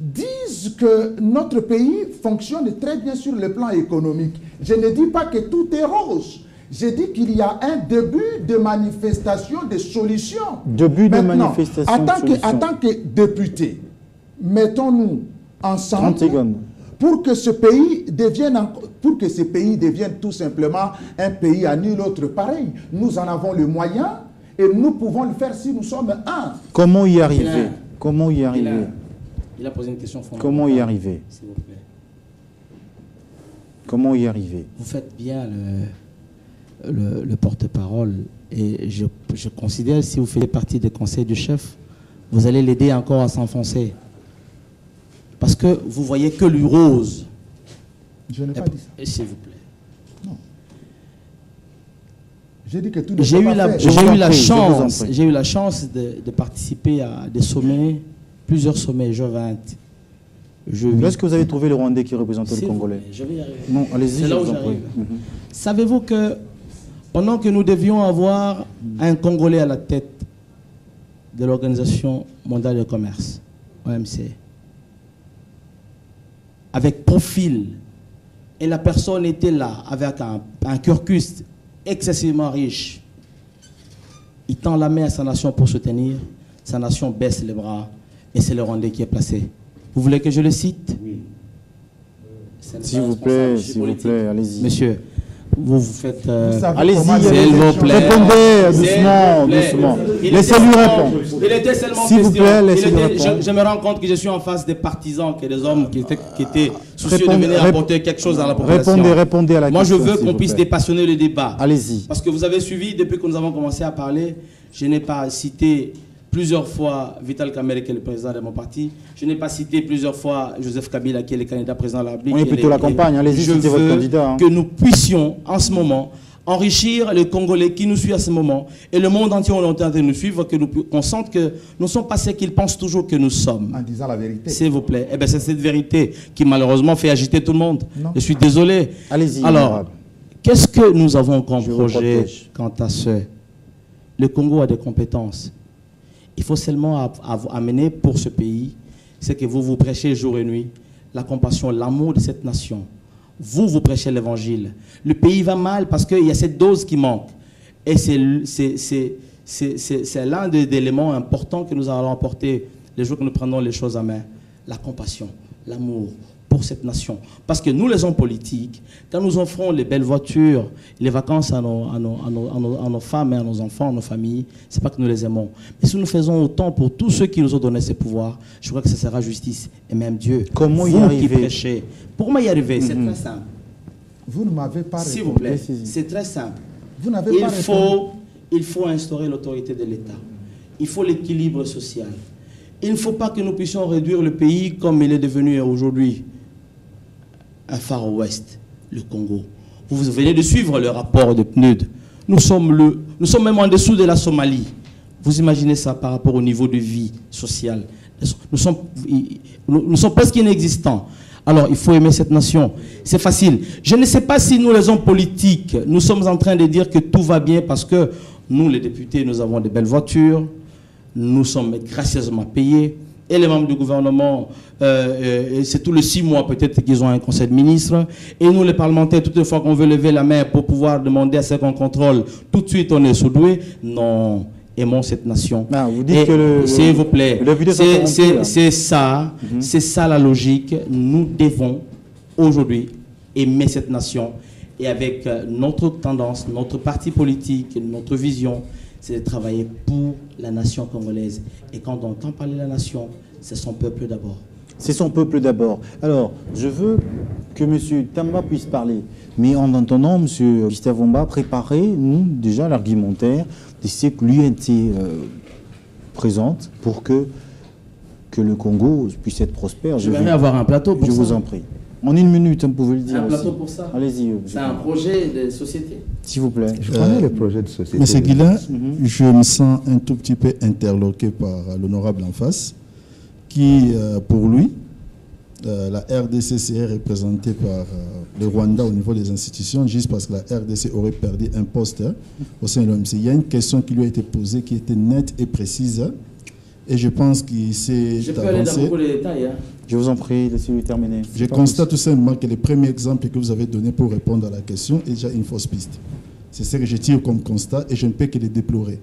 disent que notre pays fonctionne très bien sur le plan économique. Je ne dis pas que tout est rose. Je dis qu'il y a un début de manifestation de solutions. Maintenant, en tant que député, mettons-nous ensemble pour que ce pays devienne tout simplement un pays à nul autre pareil. Nous en avons le moyen et nous pouvons le faire si nous sommes un.
Comment y arriver? Comment y arriver?
Il a posé une question fondamentale.
Comment y arriver?
S'il vous plaît.
Comment y arriver?
Vous faites bien le porte-parole et je considère, si vous faites partie des conseils du chef, vous allez l'aider encore à s'enfoncer. Parce que vous voyez que lui rose.
Je n'ai pas dit ça.
S'il vous plaît.
Non. J'ai dit que tout
J'ai eu la chance de participer à des sommets, plusieurs sommets, G20,
Est-ce que vous avez trouvé le Rwandais qui représente le Congolais?
Je vais y arriver.
Non, allez-y.
C'est là où j'arrive. Savez-vous que pendant que nous devions avoir un Congolais à la tête de l'Organisation mondiale du commerce, OMC, avec profil, et la personne était là avec un cursus excessivement riche, il tend la main à sa nation pour soutenir, sa nation baisse les bras, et c'est le Rwandais qui est placé. Vous voulez que je le cite?
Oui. S'il vous plaît, allez-y.
Monsieur, vous faites...
allez-y,
s'il vous plaît.
Répondez doucement. Laissez-lui répondre.
Il était seulement
s'il vous plaît, laissez-lui répondre.
Je me rends compte que je suis en face des partisans, que des hommes qui étaient soucieux de venir apporter quelque chose à la population.
Répondez à la question.
Moi, je veux qu'on puisse dépassionner le débat.
Allez-y.
Parce que vous avez suivi, depuis que nous avons commencé à parler, je n'ai pas cité plusieurs fois Vital Kamerhe, qui est le président de mon parti. Je n'ai pas cité plusieurs fois Joseph Kabila, qui est le candidat président de la République.
On est plutôt la campagne, allez-y, citez votre candidat.
Que nous puissions, en ce moment, enrichir les Congolais qui nous suivent à ce moment, et le monde entier on est en train de nous suivre, qu'on sente que nous ne sommes pas ceux qu'ils pensent toujours que nous sommes.
En disant la vérité.
S'il vous plaît. Eh bien, c'est cette vérité qui malheureusement fait agiter tout le monde. Non. Je suis désolé.
Allez-y.
Alors, qu'est-ce que nous avons comme projet quant à ce? Le Congo a des compétences. Il faut seulement amener pour ce pays, c'est que vous prêchez jour et nuit, la compassion, l'amour de cette nation. Vous prêchez l'évangile. Le pays va mal parce qu'il y a cette dose qui manque. Et c'est l'un des éléments importants que nous allons apporter les jours que nous prenons les choses à main. La compassion, l'amour pour cette nation. Parce que nous, les hommes politiques, quand nous offrons les belles voitures, les vacances à nos femmes et à nos enfants, à nos familles, ce n'est pas que nous les aimons. Mais si nous faisons autant pour tous ceux qui nous ont donné ces pouvoirs, je crois que ce sera justice. Et même Dieu.
Comment y arriver?
Qui prêchez. Pour moi y arriver, c'est très simple.
Vous ne m'avez pas répondu.
S'il vous plaît, c'est très simple.
Vous n'avez pas répondu.
Il faut instaurer l'autorité de l'État. Il faut l'équilibre social. Il ne faut pas que nous puissions réduire le pays comme il est devenu aujourd'hui. Un Far West, le Congo. Vous venez de suivre le rapport de PNUD. Nous sommes même en dessous de la Somalie. Vous imaginez ça par rapport au niveau de vie sociale. Nous sommes presque inexistants. Alors, il faut aimer cette nation. C'est facile. Je ne sais pas si nous, les hommes politiques, nous sommes en train de dire que tout va bien parce que nous, les députés, nous avons de belles voitures, nous sommes gracieusement payés. Et les membres du gouvernement, c'est tous les 6 mois peut-être qu'ils ont un conseil de ministres. Et nous, les parlementaires, toutes les fois qu'on veut lever la main pour pouvoir demander à ce qu'on contrôle, tout de suite on est sous-doué. Non, aimons cette nation.
Ah, vous dites que
s'il vous plaît, c'est ça, c'est ça la logique. Nous devons aujourd'hui aimer cette nation. Et avec notre tendance, notre parti politique, notre vision, c'est de travailler pour la nation congolaise. Et quand on entend parler de la nation, c'est son peuple d'abord.
C'est son peuple d'abord. Alors, je veux que M. Tamba puisse parler. Mais en attendant, M. Gustave Wamba, préparez-nous déjà l'argumentaire de ce que l'UNT présente pour que le Congo puisse être prospère.
Je vais avoir un plateau pour ça.
Je vous en prie. En 1 minute, vous pouvez le dire.
Un plateau pour ça.
Allez-y.
C'est un projet de société.
S'il vous plaît.
Je connais le projet de société.
Monsieur Guillain, je me sens un tout petit peu interloqué par l'honorable en face, qui, pour lui, la RDC serait représentée par le Rwanda au niveau des institutions, juste parce que la RDC aurait perdu un poste au sein de l'OMC. Il y a une question qui lui a été posée qui était nette et précise. Et je pense qu'il s'est
Je peux aller dans beaucoup de détails.
Je vous en prie, laissez-lui terminer.
Je constate tout simplement que le premier exemple que vous avez donné pour répondre à la question est déjà une fausse piste. C'est ce que je tire comme constat et je ne peux que le déplorer.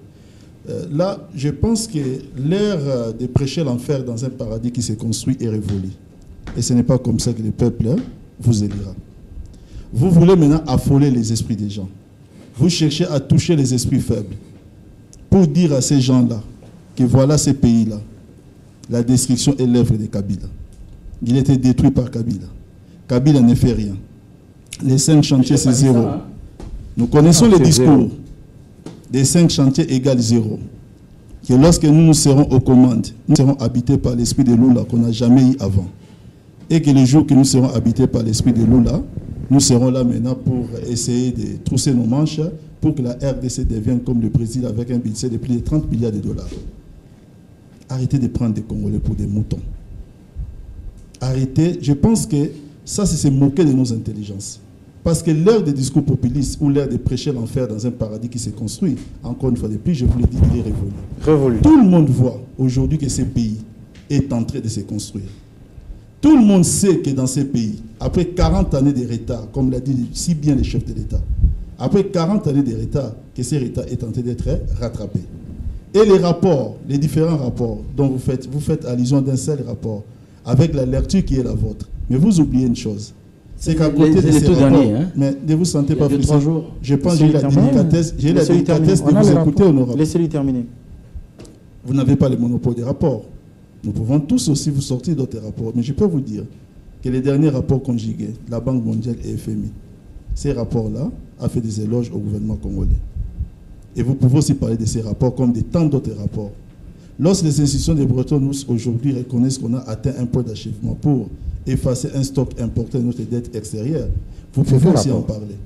Là, je pense que l'ère de prêcher l'enfer dans un paradis qui s'est construit est révolue. Et ce n'est pas comme ça que le peuple vous élira. Vous voulez maintenant affoler les esprits des gens. Vous cherchez à toucher les esprits faibles pour dire à ces gens-là que voilà ces pays-là, la destruction est l'œuvre de Kabila. Il a été détruit par Kabila. Kabila ne fait rien. Les 5 chantiers, c'est 0. Nous connaissons le discours des 5 chantiers égale 0. Que lorsque nous serons aux commandes, nous serons habités par l'esprit de Lula qu'on n'a jamais eu avant. Et que le jour que nous serons habités par l'esprit de Lula, nous serons là maintenant pour essayer de trousser nos manches pour que la RDC devienne comme le Brésil avec un budget de plus de 30 milliards de dollars. Arrêtez de prendre des Congolais pour des moutons. arrêter. Je pense que ça, c'est se moquer de nos intelligences. Parce que l'ère des discours populistes ou l'ère de prêcher l'enfer dans un paradis qui s'est construit, encore une fois de plus, je vous le dis, il est révolu. Tout le monde voit aujourd'hui que ce pays est en train de se construire. Tout le monde sait que dans ces pays, après 40 années de retard, comme l'a dit si bien le chef de l'État, après 40 années de retard, que ce retard est en train d'être rattrapé. Et les rapports, les différents rapports dont vous faites allusion d'un seul rapport, avec la lecture qui est la vôtre. Mais vous oubliez une chose. C'est qu'à côté de ces rapports, mais ne vous sentez pas frustré. Je pense que j'ai la délicatesse de vous écouter, honorable.
Laissez-lui terminer.
Vous n'avez pas le monopole des rapports. Nous pouvons tous aussi vous sortir d'autres rapports. Mais je peux vous dire que les derniers rapports conjugués, la Banque mondiale et FMI, ces rapports-là ont fait des éloges au gouvernement congolais. Et vous pouvez aussi parler de ces rapports comme de tant d'autres rapports. Lorsque les institutions de Bretton Woods aujourd'hui reconnaissent qu'on a atteint un point d'achèvement pour effacer un stock important de notre dette extérieure, vous pouvez aussi en parler.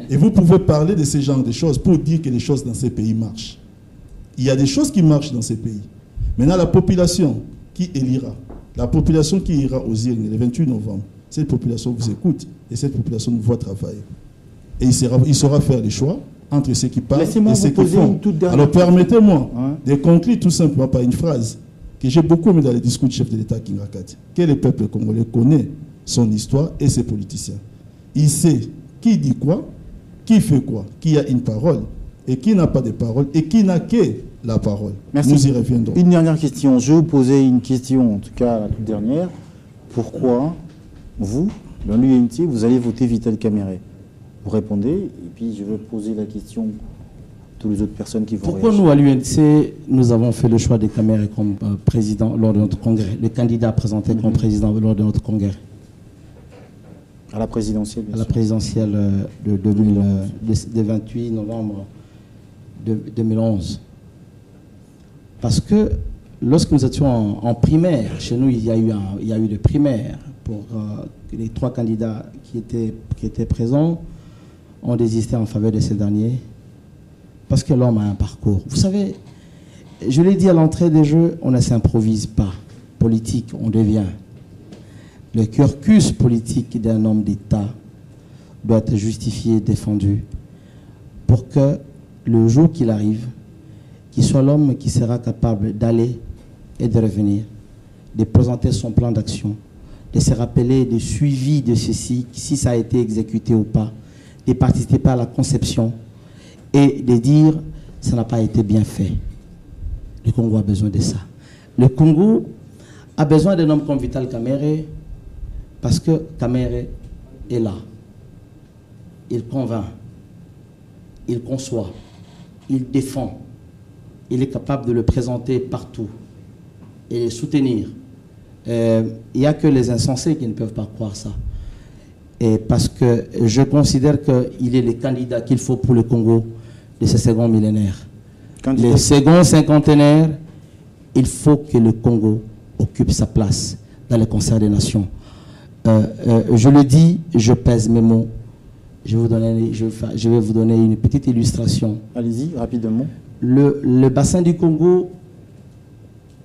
Et vous pouvez parler de ce genre de choses pour dire que les choses dans ces pays marchent. Il y a des choses qui marchent dans ces pays. Maintenant, la population qui élira, la population qui ira aux urnes le 28 novembre, cette population vous écoute et cette population nous voit travailler. Et il saura faire les choix entre ceux qui parlent et ceux qui font. Alors permettez-moi de conclure tout simplement par une phrase que j'ai beaucoup aimée dans le discours du chef de l'État King Akati, que le peuple congolais connaît son histoire et ses politiciens. Il sait qui dit quoi, qui fait quoi, qui a une parole et qui n'a pas de parole et qui n'a que la parole.
Merci.
Nous y reviendrons.
Une dernière question. Je vais vous poser une question, en tout cas la toute dernière. Pourquoi vous, dans l'UNT, vous allez voter Vital Kamerhe? Vous répondez, et puis je vais poser la question à toutes les autres personnes qui vont
Pourquoi
réagir.
nous, à l'UNC, nous avons fait le choix de Kamerhe comme président lors de notre congrès, le candidat présenté comme président lors de notre congrès?
À la présidentielle, bien sûr.
À la présidentielle de 28 novembre 2011. Parce que lorsque nous étions en primaire, chez nous, il y a eu des primaires pour les 3 candidats qui étaient présents. On désistait en faveur de ces derniers parce que l'homme a un parcours. Vous savez, je l'ai dit à l'entrée des jeux, on ne s'improvise pas. Politique, on devient. Le cursus politique d'un homme d'État doit être justifié, défendu, pour que le jour qu'il arrive, qu'il soit l'homme qui sera capable d'aller et de revenir, de présenter son plan d'action, de se rappeler du suivi de ceci, si ça a été exécuté ou pas, de participer à la conception et de dire ça n'a pas été bien fait. Le Congo a besoin de ça. Le Congo a besoin d'un homme comme Vital Kamerhe parce que Kamerhe est là. Il convainc, il conçoit, il défend, il est capable de le présenter partout et le soutenir. Il n'y a que les insensés qui ne peuvent pas croire ça. Et parce que je considère qu'il est le candidat qu'il faut pour le Congo de ce second millénaire. Le second cinquantenaire, il faut que le Congo occupe sa place dans le concert des nations. Je le dis, je pèse mes mots. Je vais vous donner une petite illustration.
Allez-y, rapidement.
Le bassin du Congo,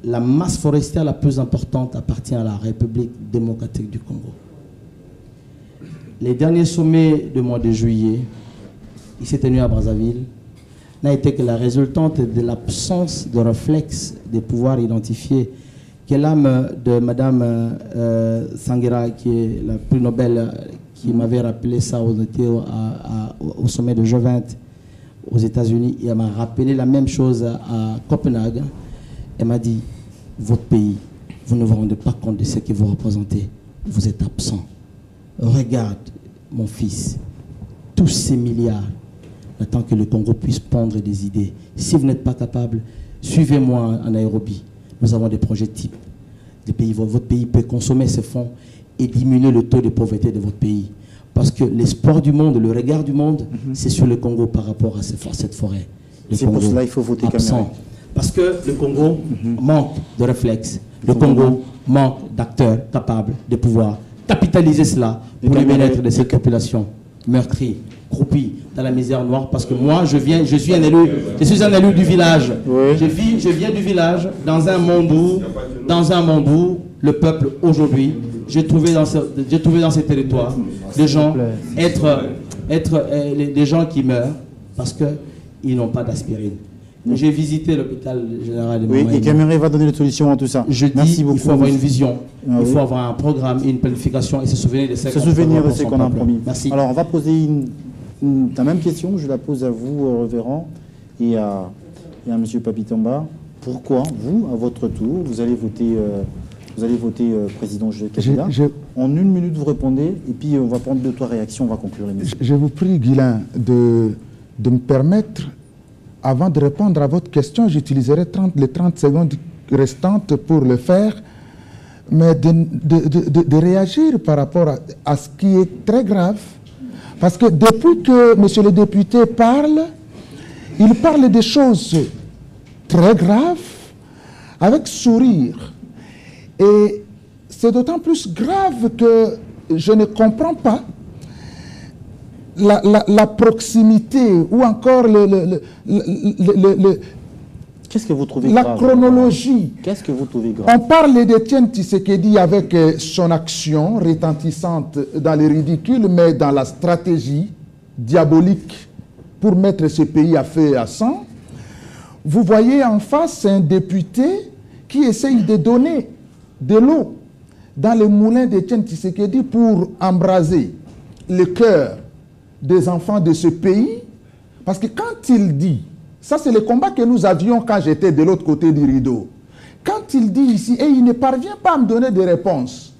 la masse forestière la plus importante appartient à la République démocratique du Congo. Les derniers sommets du mois de juillet, il s'est tenu à Brazzaville, n'a été que la résultante de l'absence de réflexe de pouvoir identifier que l'âme de Madame Sangira, qui est la plus Nobel, qui m'avait rappelé ça au sommet de G20 aux États-Unis, et elle m'a rappelé la même chose à Copenhague. Elle m'a dit, votre pays, vous ne vous rendez pas compte de ce que vous représentez, vous êtes absent. Regarde, mon fils, tous ces milliards, attend que le Congo puisse pondre des idées. Si vous n'êtes pas capable, suivez-moi en Nairobi. Nous avons des projets types. Votre pays peut consommer ces fonds et diminuer le taux de pauvreté de votre pays. Parce que l'espoir du monde, le regard du monde, c'est sur le Congo par rapport à cette forêt.
C'est pour cela qu'il faut voter Kamerhe.
Parce que le Congo manque de réflexes. Le Congo manque d'acteurs capables de pouvoir capitaliser cela pour le bien-être de cette population meurtrie. croupis dans la misère noire, parce que moi, je suis un élu du village. Oui. Je viens du village, dans un monde où le peuple, aujourd'hui, j'ai trouvé dans ces territoires des gens, des gens qui meurent parce qu'ils n'ont pas d'aspirine. J'ai visité l'hôpital général de
Montréal. Oui, et Caméré va donner les solutions à tout ça.
Merci beaucoup. Il faut avoir une vision, il faut avoir un programme, une planification et se souvenir de ce
qu'on a promis. Merci. Alors, on va poser la même question, je la pose à vous, révérend, et à M. Papitomba. Pourquoi, vous, à votre tour, vous allez voter président Kabila? En 1 minute, vous répondez, et puis on va prendre 2-3 réactions, on va conclure l'émission.
Je vous prie, Guilain, de me permettre, avant de répondre à votre question, j'utiliserai les 30 secondes restantes pour le faire, mais de réagir par rapport à ce qui est très grave. Parce que depuis que monsieur le député parle, il parle des choses très graves, avec sourire. Et c'est d'autant plus grave que je ne comprends pas la proximité ou encore
qu'est-ce que vous trouvez
la
grave,
chronologie.
Qu'est-ce que vous trouvez grave?
On parle d'Étienne Tshisekedi avec son action retentissante dans les ridicules, mais dans la stratégie diabolique pour mettre ce pays à feu et à sang. Vous voyez en face un député qui essaye de donner de l'eau dans le moulin d'Étienne Tshisekedi pour embraser le cœur des enfants de ce pays. Parce que quand il dit, ça c'est le combat que nous avions quand j'étais de l'autre côté du rideau, quand il dit ici, et il ne parvient pas à me donner des réponses,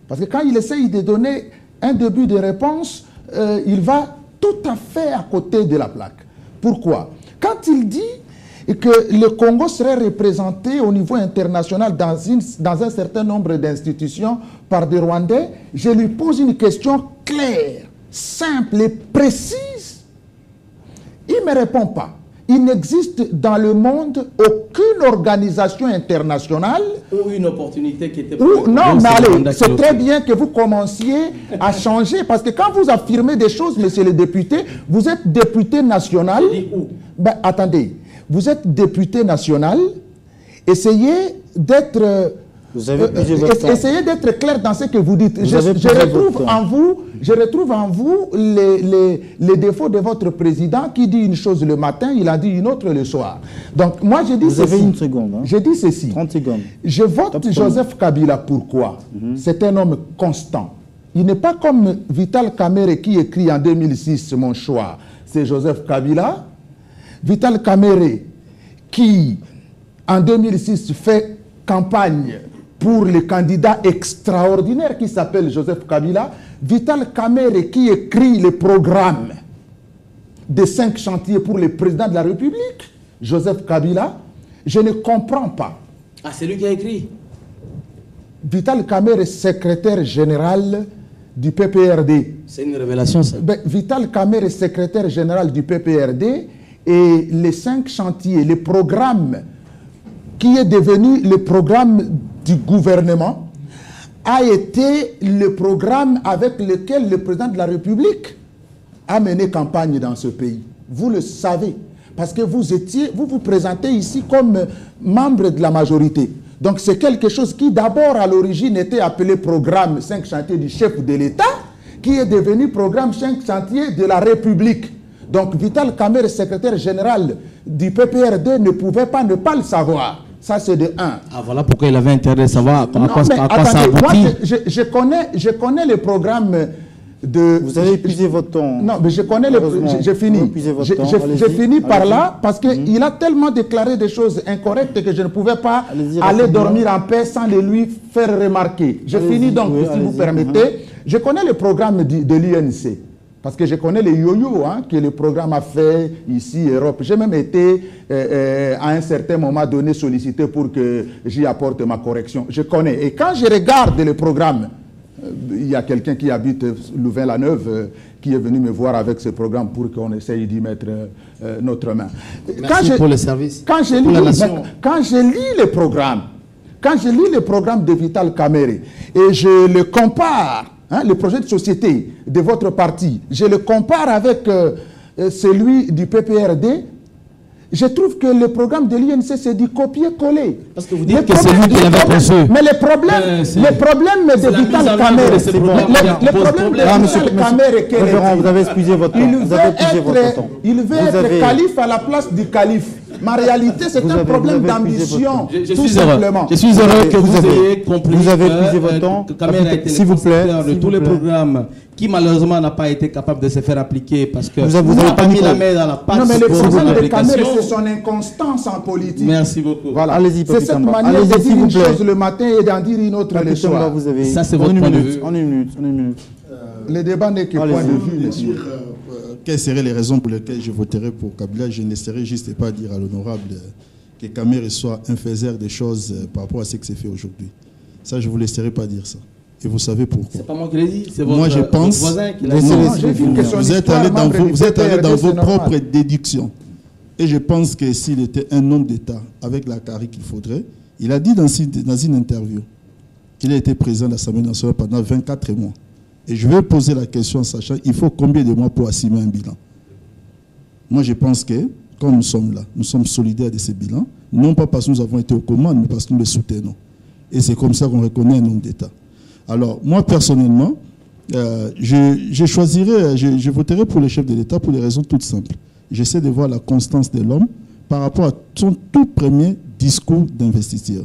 parce que quand il essaye de donner un début de réponse, il va tout à fait à côté de la plaque. Pourquoi? Quand il dit que le Congo serait représenté au niveau international dans un certain nombre d'institutions par des Rwandais, je lui pose une question claire, simple et précise. Il ne me répond pas. Il n'existe dans le monde aucune organisation internationale
ou une opportunité qui était...
Non, mais allez, c'est très bien que vous commenciez à changer, parce que quand vous affirmez des choses, monsieur le député, vous êtes député national... Ben, attendez, vous êtes député national, essayez d'être... Essayez d'être clair dans ce que vous dites. Je retrouve en vous les défauts de votre président qui dit une chose le matin, il a dit une autre le soir. Donc moi je dis ceci.
Vous avez une seconde. Hein?
Je dis ceci.
30 secondes.
Je vote Joseph Kabila. Pourquoi? C'est un homme constant. Il n'est pas comme Vital Kamerhe qui écrit en 2006 mon choix. C'est Joseph Kabila. Vital Kamerhe qui en 2006 fait campagne pour le candidat extraordinaire qui s'appelle Joseph Kabila. Vital Kamerhe qui écrit le programme des 5 chantiers pour le président de la République, Joseph Kabila. Je ne comprends pas.
Ah, c'est lui qui a écrit?
Vital Kamerhe, secrétaire général du PPRD.
C'est une révélation, ça.
Ben, Vital Kamerhe, secrétaire général du PPRD, et les 5 chantiers, le programme qui est devenu le programme du gouvernement, a été le programme avec lequel le président de la République a mené campagne dans ce pays. Vous le savez, parce que vous vous présentez ici comme membre de la majorité. Donc c'est quelque chose qui d'abord à l'origine était appelé programme 5 chantiers du chef de l'État, qui est devenu programme 5 chantiers de la République. Donc Vital Kamerhe, secrétaire général du PPRD, ne pouvait pas ne pas le savoir. Ça, c'est de 1.
Ah, voilà pourquoi il avait intérêt de savoir à quoi ça aboutit.
Moi, je connais le programme de...
Vous avez épuisé votre temps.
Non, mais je connais le... J'ai fini. J'ai fini par là parce qu'il a tellement déclaré des choses incorrectes que je ne pouvais pas aller dormir en paix sans le lui faire remarquer. Je finis donc, si vous permettez. Je connais le programme de l'UNC. Parce que je connais les yo-yo que le programme a fait ici, Europe. J'ai même été, à un certain moment donné, sollicité pour que j'y apporte ma correction. Je connais. Et quand je regarde le programme, il y a quelqu'un qui habite Louvain-la-Neuve qui est venu me voir avec ce programme pour qu'on essaye d'y mettre notre main.
Merci pour le service.
Quand je lis le programme de Vital Kamerhe et je le compare le projet de société de votre parti, je le compare avec celui du PPRD, je trouve que le programme de l'UNC, c'est du copier-coller.
Parce que vous dites que c'est lui qui l'avait conçu.
Mais les problèmes de Vital Kamerhe, le problème de Vital Kamerhe,
vous avez épuisé votre temps.
Il veut être calife à la place du calife. Mais en réalité, c'est un problème d'ambition, tout simplement.
Je suis heureux que vous ayez compris.
Vous avez épuisé votre temps. S'il vous plaît.
De tous les programmes qui malheureusement n'a pas été capable de se faire appliquer parce que
vous
n'avez pas mis la main dans la pâte.
Non, mais le problème de Kamerhe, c'est son inconstance en politique.
Merci beaucoup.
Voilà. Allez-y, c'est cette manière de dire une chose le matin et d'en dire une autre le soir.
Ça, c'est votre point de vue.
En une minute.
Le débat n'est que point de vue, monsieur.
Quelles seraient les raisons pour lesquelles je voterai pour Kabila? Je n'essaierai juste pas à dire à l'honorable que Kamerhe soit un faiseur des choses par rapport à ce que c'est fait aujourd'hui. Ça, je ne vous laisserai pas dire ça. Et vous savez pourquoi.
C'est pas moi qui l'ai dit, c'est
votre,
je pense,
votre
voisin qui l'a dit.
Vous êtes allé dans vos propres déductions. Et je pense que s'il était un homme d'État avec la carrière qu'il faudrait, il a dit dans une interview qu'il a été président de l'Assemblée nationale pendant 24 mois. Et je vais poser la question en sachant il faut combien de mois pour assumer un bilan. Moi, je pense que, comme nous sommes là, nous sommes solidaires de ces bilans, non pas parce que nous avons été aux commandes, mais parce que nous les soutenons. Et c'est comme ça qu'on reconnaît un homme d'État. Alors, moi, personnellement, je voterai pour le chef de l'État pour des raisons toutes simples. J'essaie de voir la constance de l'homme par rapport à son tout premier discours d'investiture.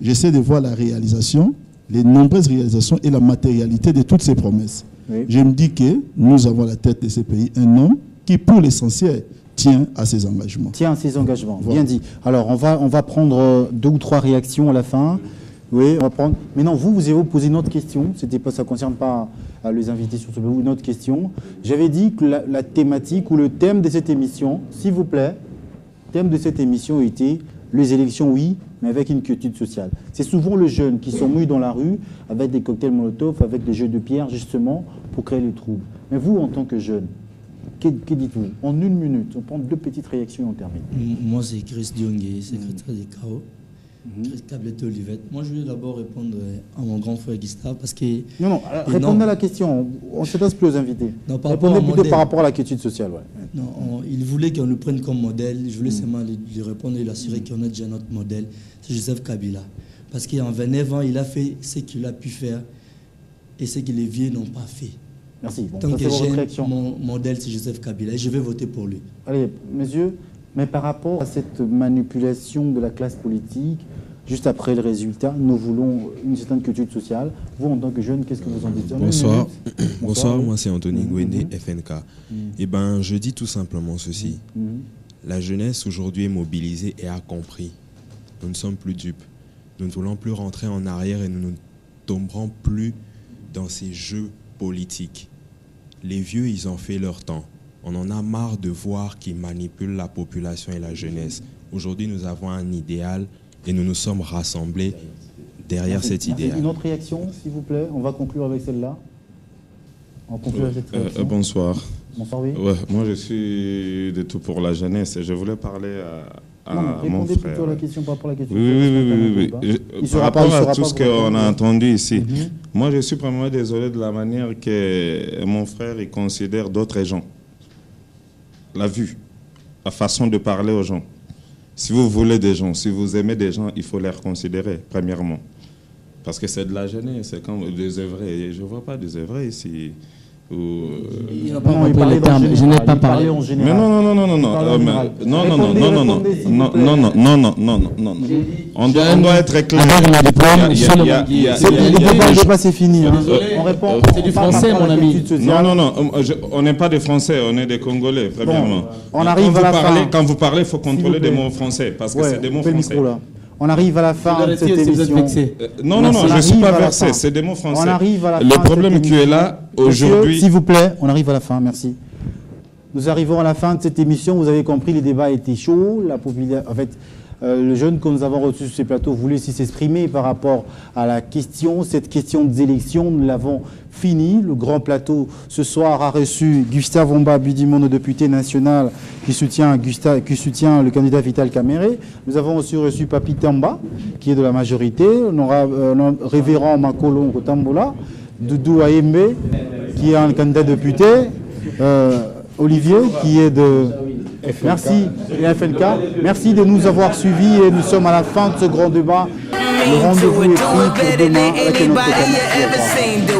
J'essaie de voir la réalisation, les nombreuses réalisations et la matérialité de toutes ces promesses. Oui. Je me dis que nous avons à la tête de ces pays un homme qui, pour l'essentiel, tient à ses engagements.
Tient à ses engagements, voilà. Bien dit. Alors, on va prendre 2 ou 3 réactions à la fin. Oui, on va prendre. Maintenant, vous avez posé une autre question. Ça ne concerne pas les invités sur ce plateau. Une autre question. J'avais dit que la thématique ou le thème de cette émission, s'il vous plaît, le thème de cette émission était les élections, oui, mais avec une quiétude sociale. C'est souvent les jeunes qui sont mûs dans la rue avec des cocktails Molotov, avec des jeux de pierre, justement, pour créer le trouble. Mais vous, en tant que jeune, que dites-vous? En 1 minute, on prend 2 petites réactions et on termine.
Moi, c'est Chris Diongue, secrétaire des CAO. Chris Cableto-Olivette. Moi, je voulais d'abord répondre à mon grand frère Gustave parce que...
Non, répondez à la question. On ne s'adresse plus aux invités. Non, répondez plutôt par rapport à la quiétude sociale. Ouais.
Non, il voulait qu'on nous prenne comme modèle. Je voulais seulement lui répondre et lui assurer qu'on a déjà notre modèle. C'est Joseph Kabila. Parce qu'en 29 ans, il a fait ce qu'il a pu faire et ce que les vieux n'ont pas fait.
Merci. Bon,
donc, mon modèle, c'est Joseph Kabila et je vais voter pour lui.
Allez, messieurs, mais par rapport à cette manipulation de la classe politique, juste après le résultat, nous voulons une certaine quiétude sociale. Vous, en tant que jeune, qu'est-ce que vous en dites?
Bonsoir. Bonsoir, moi c'est Anthony Gwende, FNK. Eh bien, je dis tout simplement ceci. La jeunesse aujourd'hui est mobilisée et a compris. Nous ne sommes plus dupes. Nous ne voulons plus rentrer en arrière et nous ne tomberons plus dans ces jeux politiques. Les vieux, ils ont fait leur temps. On en a marre de voir qu'ils manipulent la population et la jeunesse. Aujourd'hui, nous avons un idéal et nous nous sommes rassemblés derrière cet idéal.
Une autre réaction, s'il vous plaît? On va conclure avec celle-là. On conclut avec cette réaction.
Bonsoir.
Bonsoir, oui.
Ouais, moi, je suis de tout pour la jeunesse et je voulais parler à mon frère.
Plutôt à la question par rapport à la question.
Oui. Par rapport à tout ce qu'on a entendu ici, moi, je suis vraiment désolé de la manière que mon frère il considère d'autres gens. La vue, la façon de parler aux gens. Si vous voulez des gens, si vous aimez des gens, il faut les reconsidérer, premièrement. Parce que c'est de la jeunesse, c'est comme des œuvrés. Je ne vois pas des œuvrés ici.
Il n'a pas compris les termes. Je n'ai pas parlé en général.
Mais non. On doit être clair.
Le débat, c'est fini. On répond.
C'est du français, mon ami.
Non. On n'est pas des Français, on est des Congolais, premièrement.
On arrive à la fin.
Quand vous parlez, il faut contrôler des mots français, parce que c'est des mots français.
On arrive à la fin de cette émission.
Non, je ne suis pas versé, c'est des mots français.
On arrive à la fin.
Le problème qui est là, aujourd'hui...
S'il vous plaît, on arrive à la fin, merci. Nous arrivons à la fin de cette émission. Vous avez compris, les débats étaient chauds. En fait, le jeune que nous avons reçu sur ces plateaux voulait aussi s'exprimer par rapport à la question. Cette question des élections, nous l'avons fini. Le grand plateau, ce soir, a reçu Gustave Omba Budimono, député national, qui soutient le candidat Vital Kamerhe. Nous avons aussi reçu Papi Tamba, qui est de la majorité. On aura révérend Makolo Kotambola, Doudou Ayembe, qui est un candidat député, Olivier, qui est de FLK. Merci, FLK. Merci de nous avoir suivis et nous sommes à la fin de ce grand débat. Le rendez-vous est pris pour demain avec notre candidat.